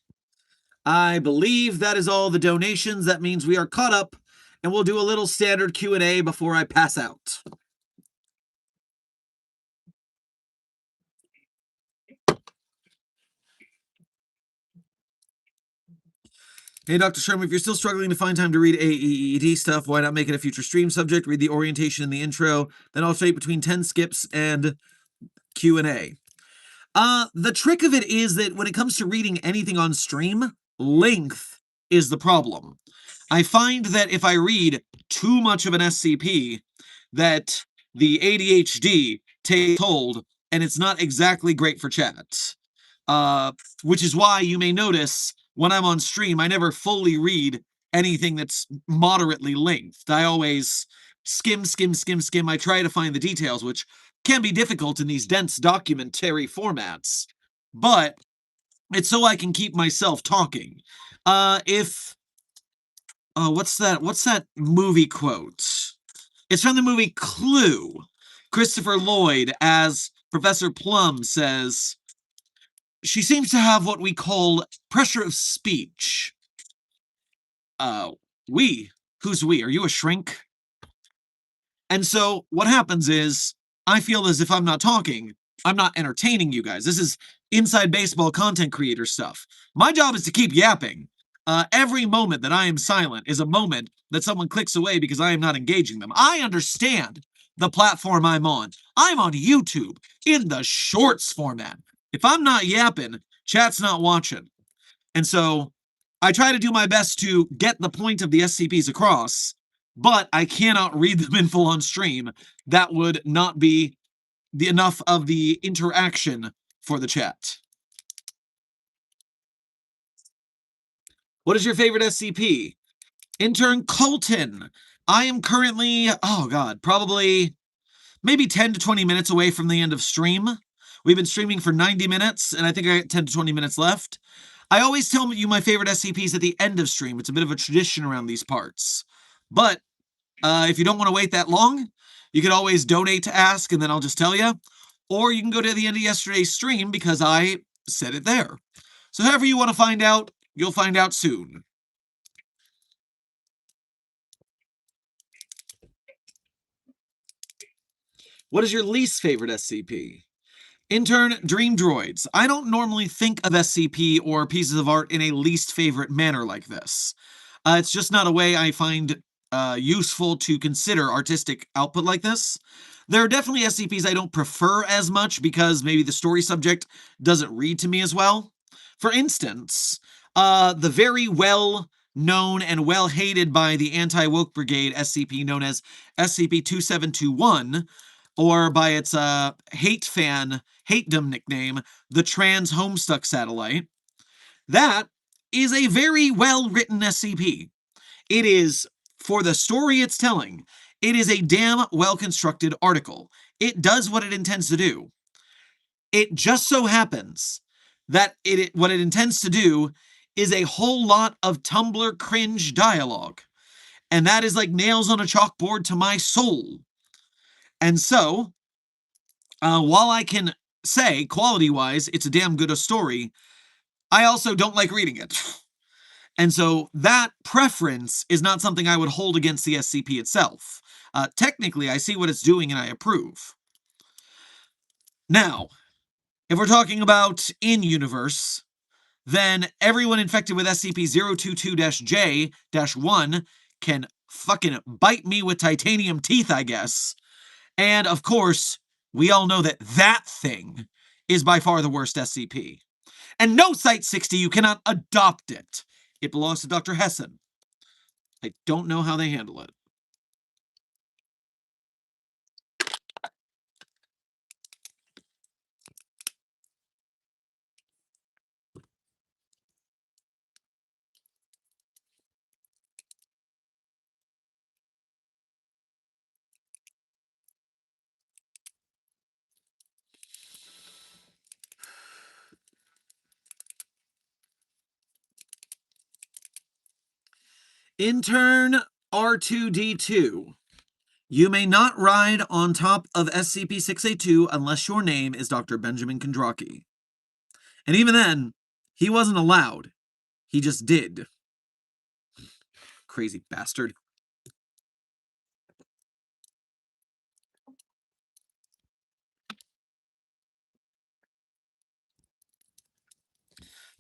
I believe that is all the donations. That means we are caught up, and we'll do a little standard Q&A before I pass out. Hey, Dr. Sherman, if you're still struggling to find time to read AEED stuff, why not make it a future stream subject? Read the orientation in the intro, then alternate between 10 skips and Q&A. The trick of it is that when it comes to reading anything on stream, length is the problem. I find that if I read too much of an SCP, that the ADHD takes hold, and it's not exactly great for chat. Which is why you may notice when I'm on stream, I never fully read anything that's moderately lengthed. I always skim. I try to find the details, which can be difficult in these dense documentary formats, but it's so I can keep myself talking. What's that movie quote? It's from the movie Clue. Christopher Lloyd as Professor Plum says, she seems to have what we call pressure of speech. We? Who's we? Are you a shrink? And so what happens is, I feel as if I'm not talking, I'm not entertaining you guys. This is inside baseball content creator stuff. My job is to keep yapping. Every moment that I am silent is a moment that someone clicks away because I am not engaging them. I understand the platform I'm on. I'm on YouTube in the shorts format. If I'm not yapping, chat's not watching. And so I try to do my best to get the point of the SCPs across, but I cannot read them in full on stream. That would not be enough of the interaction for the chat. What is your favorite SCP? Intern Colton. I am currently, probably maybe 10 to 20 minutes away from the end of stream. We've been streaming for 90 minutes, and I think I got 10 to 20 minutes left. I always tell you my favorite SCPs at the end of stream. It's a bit of a tradition around these parts. But if you don't want to wait that long, you could always donate to ask, and then I'll just tell you. Or you can go to the end of yesterday's stream because I said it there. So however you want to find out, you'll find out soon. What is your least favorite SCP? Intern Dream Droids. I don't normally think of SCP or pieces of art in a least favorite manner like this. It's just not a way I find useful to consider artistic output like this. There are definitely SCPs I don't prefer as much because maybe the story subject doesn't read to me as well. For instance, the very well-known and well-hated by the Anti-Woke Brigade SCP known as SCP-2721, or by its hatedom nickname, the Trans Homestuck Satellite. That is a very well-written SCP. It is, for the story it's telling, it is a damn well-constructed article. It does what it intends to do. It just so happens that what it intends to do is a whole lot of Tumblr cringe dialogue. And that is like nails on a chalkboard to my soul. And so, while I can say, quality-wise, it's a damn good story, I also don't like reading it. And so that preference is not something I would hold against the SCP itself. Technically, I see what it's doing and I approve. Now, if we're talking about in-universe, then everyone infected with SCP-022-J-1 can fucking bite me with titanium teeth, I guess. And, of course, we all know that that thing is by far the worst SCP. And no Site-60, you cannot adopt it. It belongs to Dr. Hessen. I don't know how they handle it. Intern R2D2. You may not ride on top of SCP-682 unless your name is Dr. Benjamin Kondraki. And even then, he wasn't allowed. He just did. Crazy bastard.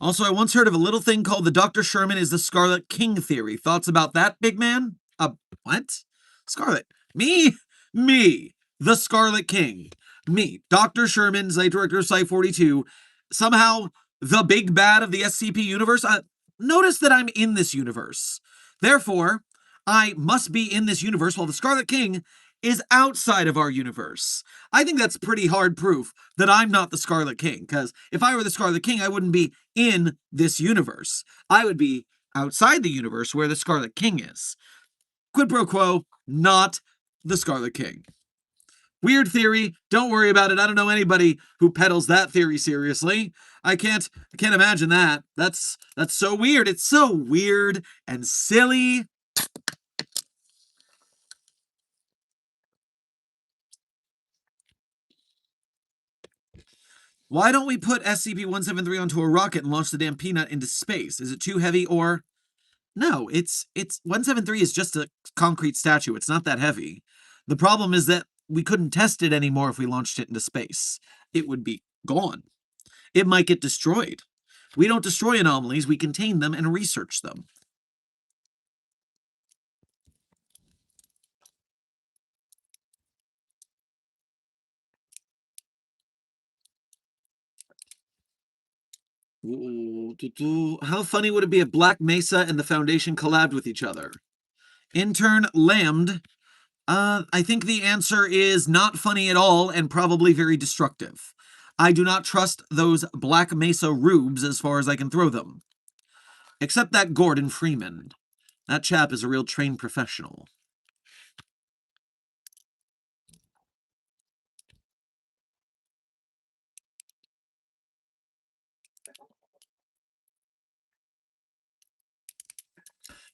Also, I once heard of a little thing called the Dr. Sherman is the Scarlet King theory. Thoughts about that, big man? What? Scarlet. Me, the Scarlet King. Me, Dr. Sherman, Site Director of Site-42, somehow the big bad of the SCP universe. Notice that I'm in this universe. Therefore, I must be in this universe while the Scarlet King is outside of our universe. I think that's pretty hard proof that I'm not the Scarlet King, because if I were the Scarlet King, I wouldn't be in this universe. I would be outside the universe where the Scarlet King is. Quid pro quo, not the Scarlet King. Weird theory. Don't worry about it. I don't know anybody who peddles that theory seriously. I can't imagine that. That's so weird. It's so weird and silly. Why don't we put SCP-173 onto a rocket and launch the damn peanut into space? Is it too heavy or... No, it's 173 is just a concrete statue. It's not that heavy. The problem is that we couldn't test it anymore if we launched it into space. It would be gone. It might get destroyed. We don't destroy anomalies, we contain them and research them. How funny would it be if Black Mesa and the Foundation collabed with each other? Intern Lambd. I think the answer is not funny at all and probably very destructive. I do not trust those Black Mesa rubes as far as I can throw them. Except that Gordon Freeman. That chap is a real trained professional.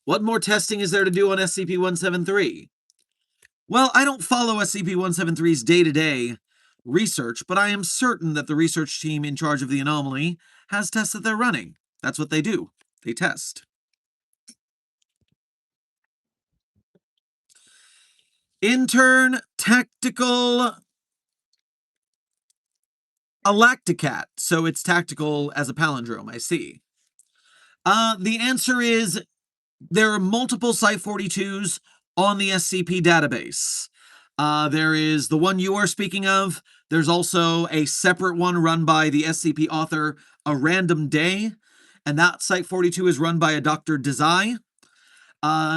What more testing is there to do on SCP-173? Well, I don't follow SCP-173's day-to-day research, but I am certain that the research team in charge of the anomaly has tests that they're running. That's what they do. They test. Intern Tactical Alacticat. So it's tactical as a palindrome, I see. The answer is there are multiple Site-42s on the SCP database. There is the one you are speaking of. There's also a separate one run by the SCP author A Random Day, and that Site-42 is run by a Dr. Desai.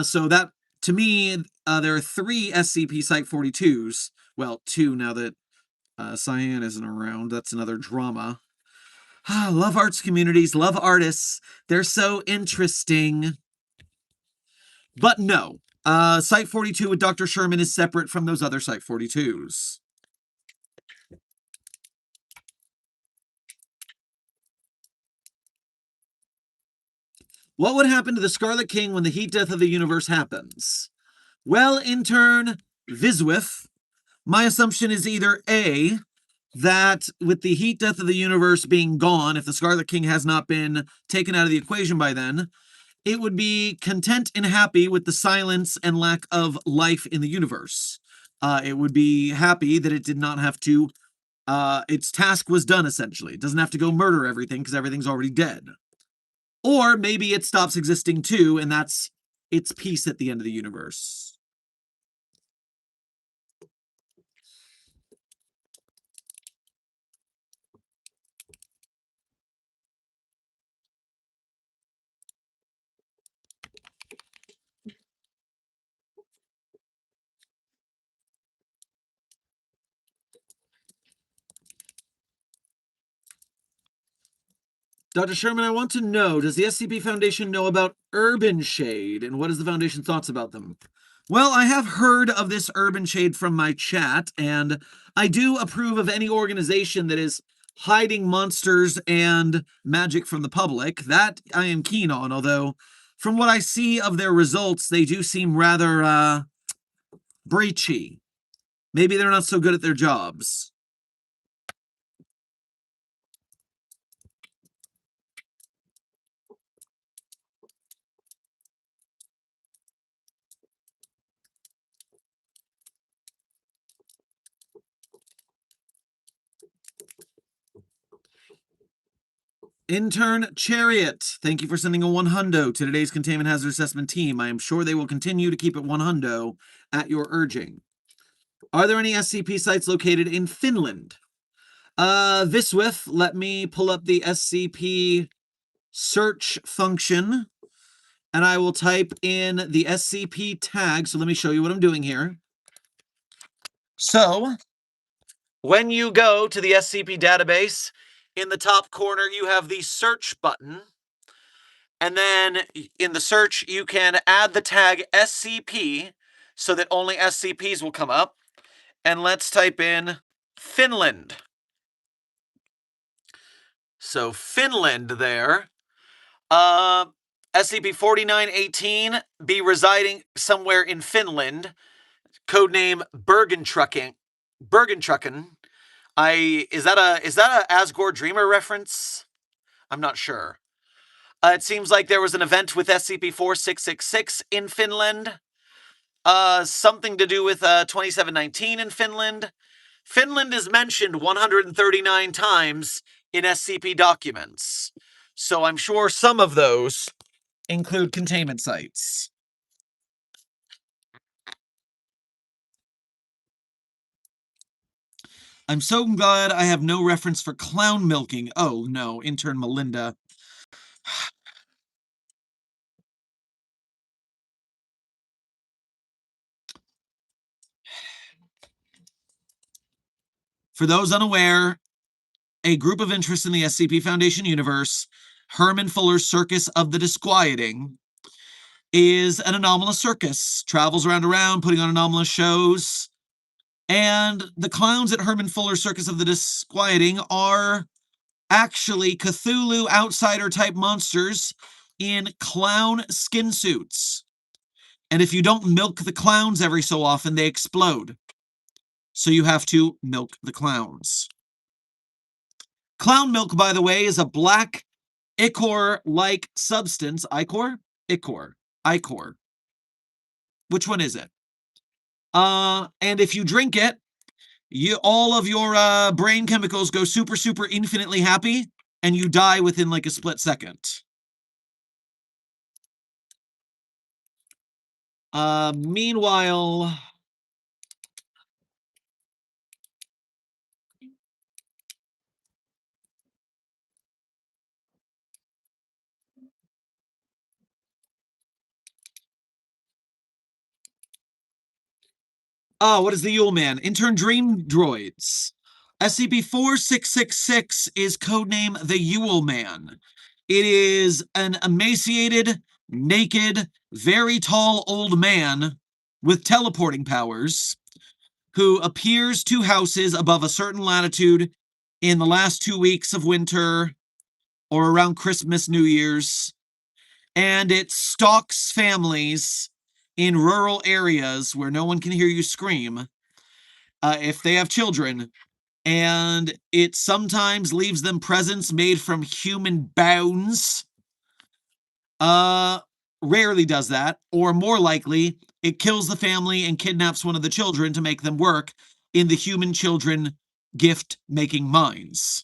So that, to me, there are 3 SCP Site-42s. Well, 2 now that Cyan isn't around. That's another drama. Love arts communities, love artists. They're so interesting. But no, Site-42 with Dr. Sherman is separate from those other Site-42s. What would happen to the Scarlet King when the heat death of the universe happens? Well, intern Viswith, my assumption is either A, that with the heat death of the universe being gone, if the Scarlet King has not been taken out of the equation by then, it would be content and happy with the silence and lack of life in the universe. It would be happy that it did not have to, its task was done, essentially. It doesn't have to go murder everything because everything's already dead. Or maybe it stops existing too, and that's its peace at the end of the universe. Dr. Sherman, I want to know, does the SCP Foundation know about Urban Shade, and what is the Foundation's thoughts about them? Well, I have heard of this Urban Shade from my chat, and I do approve of any organization that is hiding monsters and magic from the public. That I am keen on, although from what I see of their results, they do seem rather breachy. Maybe they're not so good at their jobs. Intern Chariot, thank you for sending a 100 to today's Containment Hazard Assessment team. I am sure they will continue to keep it 100 at your urging. Are there any SCP sites located in Finland? Viswith, let me pull up the SCP search function, and I will type in the SCP tag. So let me show you what I'm doing here. So, when you go to the SCP database, in the top corner, you have the search button. And then in the search, you can add the tag SCP so that only SCPs will come up. And let's type in Finland. So Finland there. SCP-4918 be residing somewhere in Finland. Codename Bergentrucken. Is that a Asgore Dreamer reference? I'm not sure. It seems like there was an event with SCP-4666 in Finland. Something to do with 2719 in Finland. Finland is mentioned 139 times in SCP documents. So I'm sure some of those include containment sites. I'm so glad I have no reference for clown milking. Oh no, intern Melinda. For those unaware, a group of interest in the SCP Foundation universe, Herman Fuller's Circus of the Disquieting, is an anomalous circus. Travels around, putting on anomalous shows. And the clowns at Herman Fuller's Circus of the Disquieting are actually Cthulhu outsider-type monsters in clown skin suits. And if you don't milk the clowns every so often, they explode. So you have to milk the clowns. Clown milk, by the way, is a black ichor-like substance. Ichor? Ichor. Which one is it? And if you drink it, all of your brain chemicals go super infinitely happy, and you die within like a split second. Meanwhile, what is the Yule Man? Intern Dream Droids. SCP-4666 is codename the Yule Man. It is an emaciated, naked, very tall old man with teleporting powers who appears to houses above a certain latitude in the last 2 weeks of winter or around Christmas, New Year's, and it stalks families in rural areas where no one can hear you scream if they have children, and it sometimes leaves them presents made from human bones. Rarely does that, or more likely, it kills the family and kidnaps one of the children to make them work in the human children gift-making mines.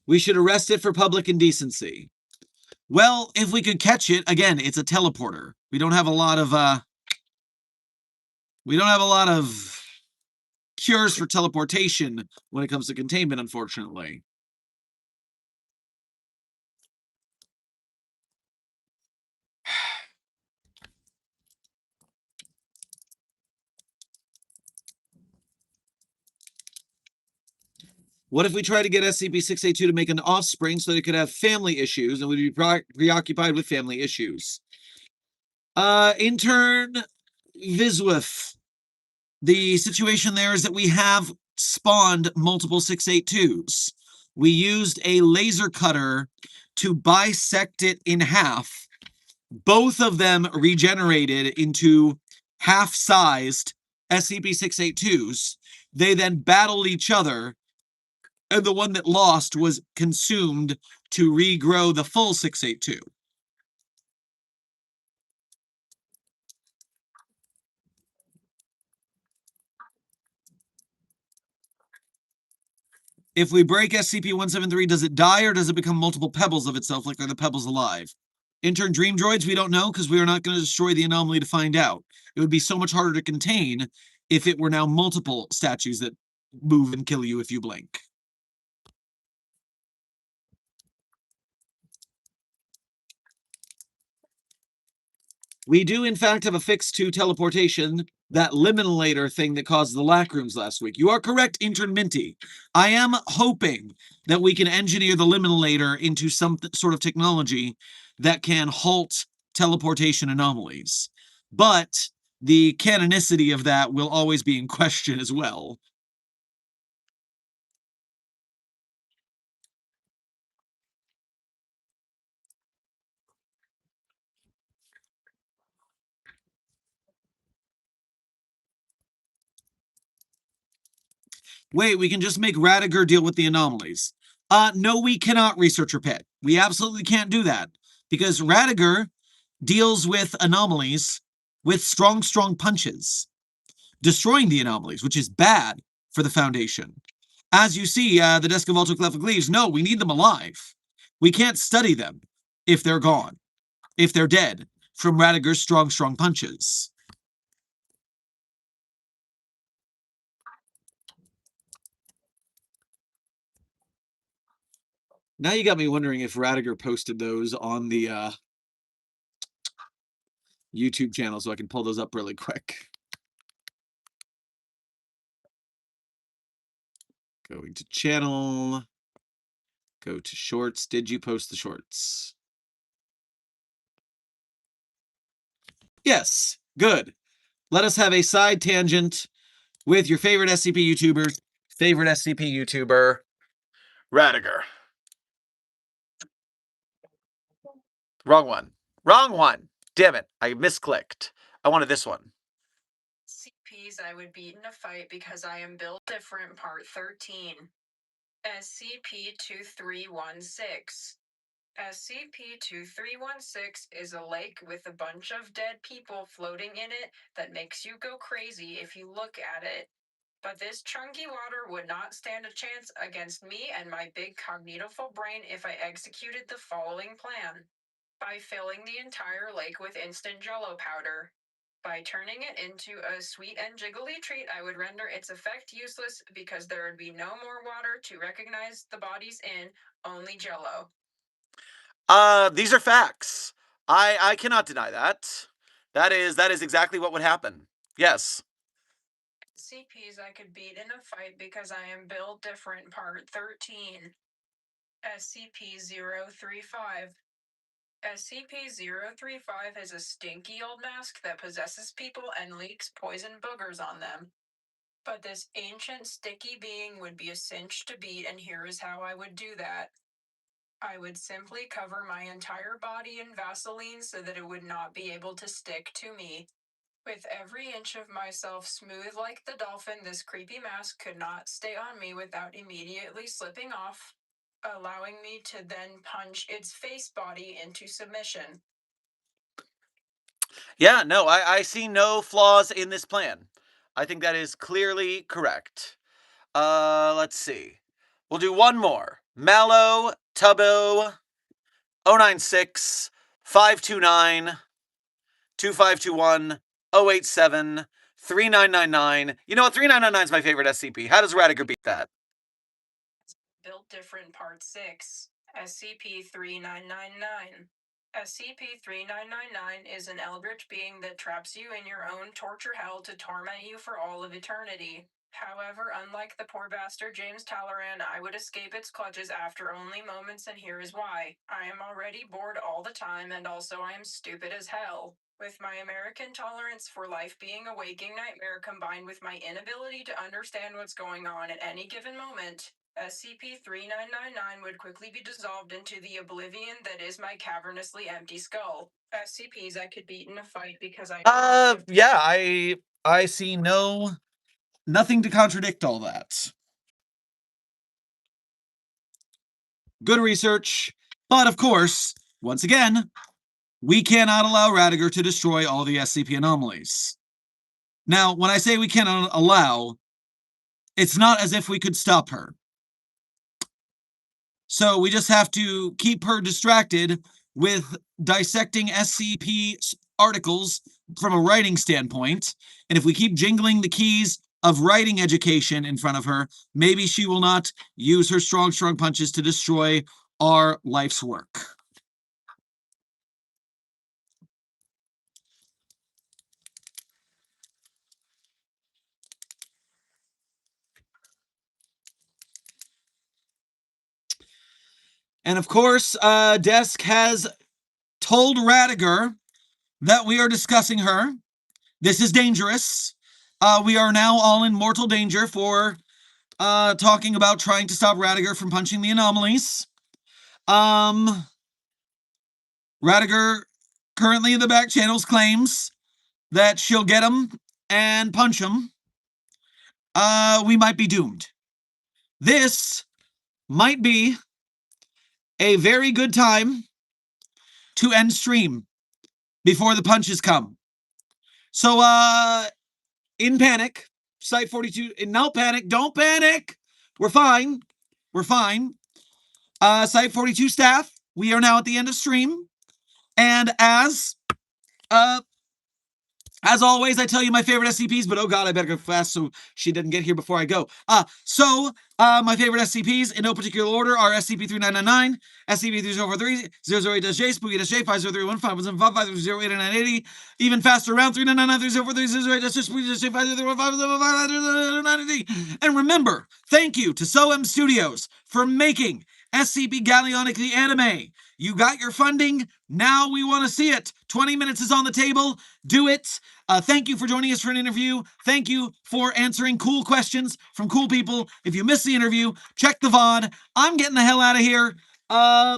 We should arrest it for public indecency. Well, if we could catch it, again, it's a teleporter. We don't have a lot of cures for teleportation when it comes to containment, unfortunately. What if we try to get SCP-682 to make an offspring so they could have family issues and would be preoccupied with family issues? Intern Viswith. The situation there is that we have spawned multiple 682s. We used a laser cutter to bisect it in half. Both of them regenerated into half-sized SCP-682s. They then battled each other, and the one that lost was consumed to regrow the full 682. If we break SCP-173, does it die or does it become multiple pebbles of itself like are the pebbles alive? Intern Dream Droids, we don't know because we are not going to destroy the anomaly to find out. It would be so much harder to contain if it were now multiple statues that move and kill you if you blink. We do, in fact, have a fix to teleportation, that liminator thing that caused the lack rooms last week. You are correct, Intern Minty. I am hoping that we can engineer the liminator into some sort of technology that can halt teleportation anomalies. But the canonicity of that will always be in question as well. Wait, we can just make Radiger deal with the anomalies. No, we cannot, Researcher Pet. We absolutely can't do that. Because Radiger deals with anomalies with strong punches, destroying the anomalies, which is bad for the Foundation. As you see, the Desk of Autocleftic Leaves, no, we need them alive. We can't study them if they're gone, if they're dead, from Radiger's strong punches. Now you got me wondering if Radiger posted those on the YouTube channel so I can pull those up really quick. Going to channel. Go to shorts. Did you post the shorts? Yes. Good. Let us have a side tangent with your favorite SCP YouTubers. Favorite SCP YouTuber, Radiger. Wrong one. Wrong one. Damn it. I misclicked. I wanted this one. SCPs I would beat in a fight because I am built different, part 13. SCP-2316. SCP-2316 is a lake with a bunch of dead people floating in it that makes you go crazy if you look at it. But this chunky water would not stand a chance against me and my big cognitofull brain if I executed the following plan. By filling the entire lake with instant jello powder. By turning it into a sweet and jiggly treat, I would render its effect useless because there would be no more water to recognize the bodies in, only jello. These are facts. I cannot deny that. That is exactly what would happen. Yes. SCPs I could beat in a fight because I am built different, part 13. SCP-035. SCP-035 is a stinky old mask that possesses people and leaks poison boogers on them. But this ancient sticky being would be a cinch to beat, and here is how I would do that. I would simply cover my entire body in Vaseline so that it would not be able to stick to me. With every inch of myself smooth like the dolphin, this creepy mask could not stay on me without immediately slipping off, allowing me to then punch its face body into submission. Yeah, no, I see no flaws in this plan. I think that is clearly correct. Let's see. We'll do one more. Mallow, Tubbo, 096, 529, 2521, 087, 3999. You know what? 3999 is my favorite SCP. How does Radiger beat that? Built different, part 6. SCP-3999. SCP-3999 is an eldritch being that traps you in your own torture hell to torment you for all of eternity. However, unlike the poor bastard James Talleyrand, I would escape its clutches after only moments, and here is why. I am already bored all the time, and also I am stupid as hell. With my American tolerance for life being a waking nightmare combined with my inability to understand what's going on at any given moment, SCP-3999 would quickly be dissolved into the oblivion that is my cavernously empty skull. SCPs I could beat in a fight because I... Yeah, I see nothing to contradict all that. Good research, but of course, once again, we cannot allow Radiger to destroy all the SCP anomalies. Now, when I say we cannot allow, it's not as if we could stop her. So we just have to keep her distracted with dissecting SCP articles from a writing standpoint. And if we keep jingling the keys of writing education in front of her, maybe she will not use her strong punches to destroy our life's work. And of course, Desk has told Radiger that we are discussing her. This is dangerous. We are now all in mortal danger for talking about trying to stop Radiger from punching the anomalies. Radiger, currently in the back channels, claims that she'll get him and punch him. We might be doomed. This might be a very good time to end stream before the punches come. So, in panic, Site 42, no panic, don't panic. We're fine. We're fine. Site 42 staff, we are now at the end of stream. And as always, I tell you my favorite SCPs, but oh god, I better go fast so she didn't get here before I go. My favorite SCPs, in no particular order, are SCP-3999, SCP-3043, 008-J, Spooky-J, 503-15-508-980, even faster around 3999-3043, 008-J, 503-15-508-980. And remember, thank you to SOM Studios for making SCP Gallionic the anime. You got your funding. Now we want to see it. 20 minutes is on the table. Do it. Thank you for joining us for an interview. Thank you for answering cool questions from cool people. If you missed the interview, check the VOD. I'm getting the hell out of here.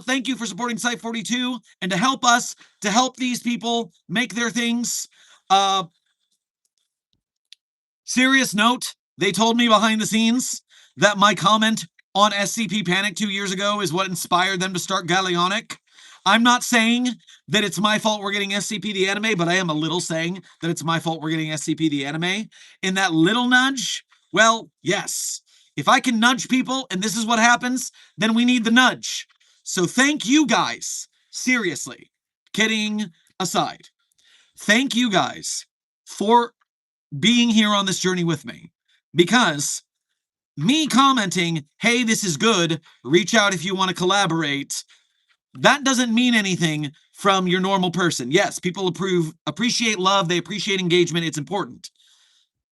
Thank you for supporting Site 42 and to help us, to help these people make their things. Serious note, they told me behind the scenes that my comment on SCP Panic 2 years ago is what inspired them to start Gallionic. I'm not saying that it's my fault we're getting SCP the anime, but I am a little saying that it's my fault we're getting SCP the anime. In that little nudge, well, yes. If I can nudge people and this is what happens, then we need the nudge. So thank you guys. Seriously. Kidding aside. Thank you guys for being here on this journey with me. Because me commenting, hey, this is good, reach out if you want to collaborate, that doesn't mean anything from your normal person. Yes, people appreciate love, they appreciate engagement, it's important.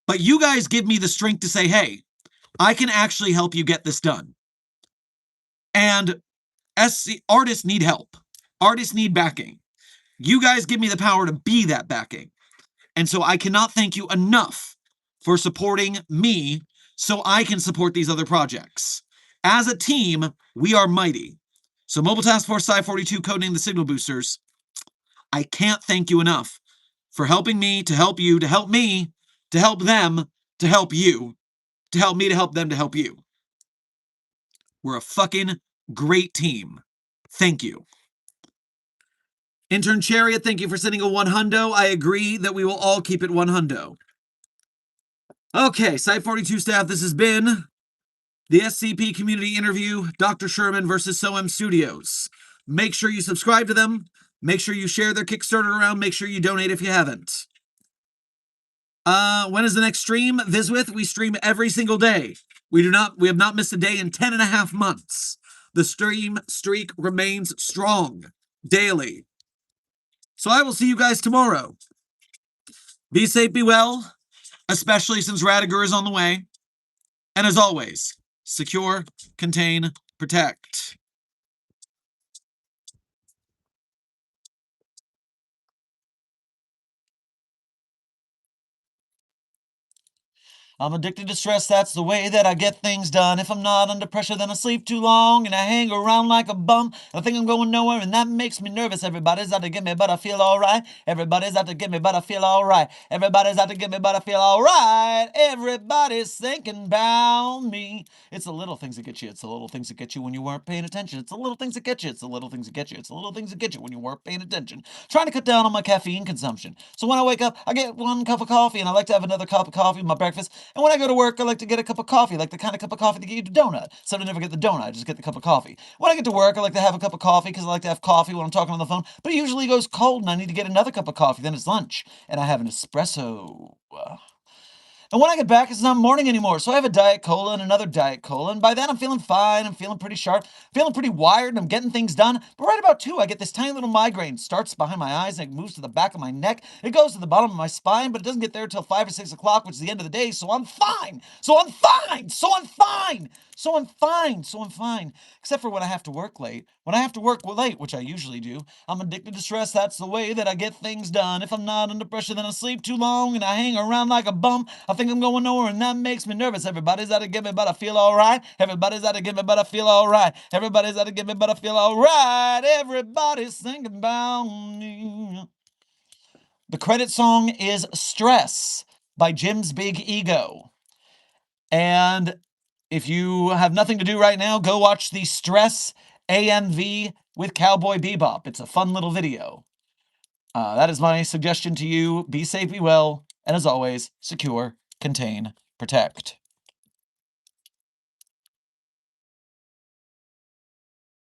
But you guys give me the strength to say, hey, I can actually help you get this done. And artists need help. Artists need backing. You guys give me the power to be that backing. And so I cannot thank you enough for supporting me so I can support these other projects. As a team, we are mighty. So Mobile Task Force Sci 42, codenamed the Signal Boosters, I can't thank you enough for helping me, to help you, to help me, to help them, to help you, to help me, to help them, to help you. We're a fucking great team. Thank you. Intern Chariot, thank you for sending a 100. I agree that we will all keep it 100. Okay, Site 42 staff, this has been the SCP Community Interview, Dr. Sherman versus SOM Studios. Make sure you subscribe to them. Make sure you share their Kickstarter around. Make sure you donate if you haven't. When is the next stream? Viswith, we stream every single day. We have not missed a day in 10.5 months. The stream streak remains strong daily. So I will see you guys tomorrow. Be safe, be well, especially since Radiger is on the way. And as always, secure, contain, protect. I'm addicted to stress, that's the way that I get things done. If I'm not under pressure, then I sleep too long and I hang around like a bum. I think I'm going nowhere and that makes me nervous. Everybody's out to get me, but I feel alright. Everybody's out to get me, but I feel alright. Everybody's out to get me, but I feel alright. Everybody's thinking about me. It's the little things that get you. It's the little things that get you when you weren't paying attention. It's the little things that get you. It's the little things that get you. It's the little things that get you when you weren't paying attention. Trying to cut down on my caffeine consumption. So when I wake up, I get 1 cup of coffee and I like to have another cup of coffee with my breakfast. And when I go to work, I like to get a cup of coffee, like the kind of cup of coffee that get you a donut. So I never get the donut, I just get the cup of coffee. When I get to work, I like to have a cup of coffee because I like to have coffee when I'm talking on the phone. But it usually goes cold and I need to get another cup of coffee. Then it's lunch and I have an espresso. And when I get back, it's not morning anymore. So I have a Diet Cola and another Diet Cola. And by then I'm feeling fine. I'm feeling pretty sharp, feeling pretty wired, and I'm getting things done. But right about 2, I get this tiny little migraine. It starts behind my eyes and it moves to the back of my neck. It goes to the bottom of my spine, but it doesn't get there until 5 or 6 o'clock, which is the end of the day. So I'm fine. So I'm fine. So I'm fine. So I'm fine. So I'm fine. Except for when I have to work late. When I have to work late, which I usually do, I'm addicted to stress. That's the way that I get things done. If I'm not under pressure, then I sleep too long and I hang around like a bum. I think I'm going nowhere and that makes me nervous. Everybody's out to get me, but I feel alright. Everybody's out to get me, but I feel alright. Everybody's out to get me, but I feel alright. Everybody's thinking about me. The credit song is Stress by Jim's Big Ego. And if you have nothing to do right now, go watch the Stress AMV with Cowboy Bebop. It's a fun little video. That is my suggestion to you. Be safe, be well, and as always, secure, contain, protect.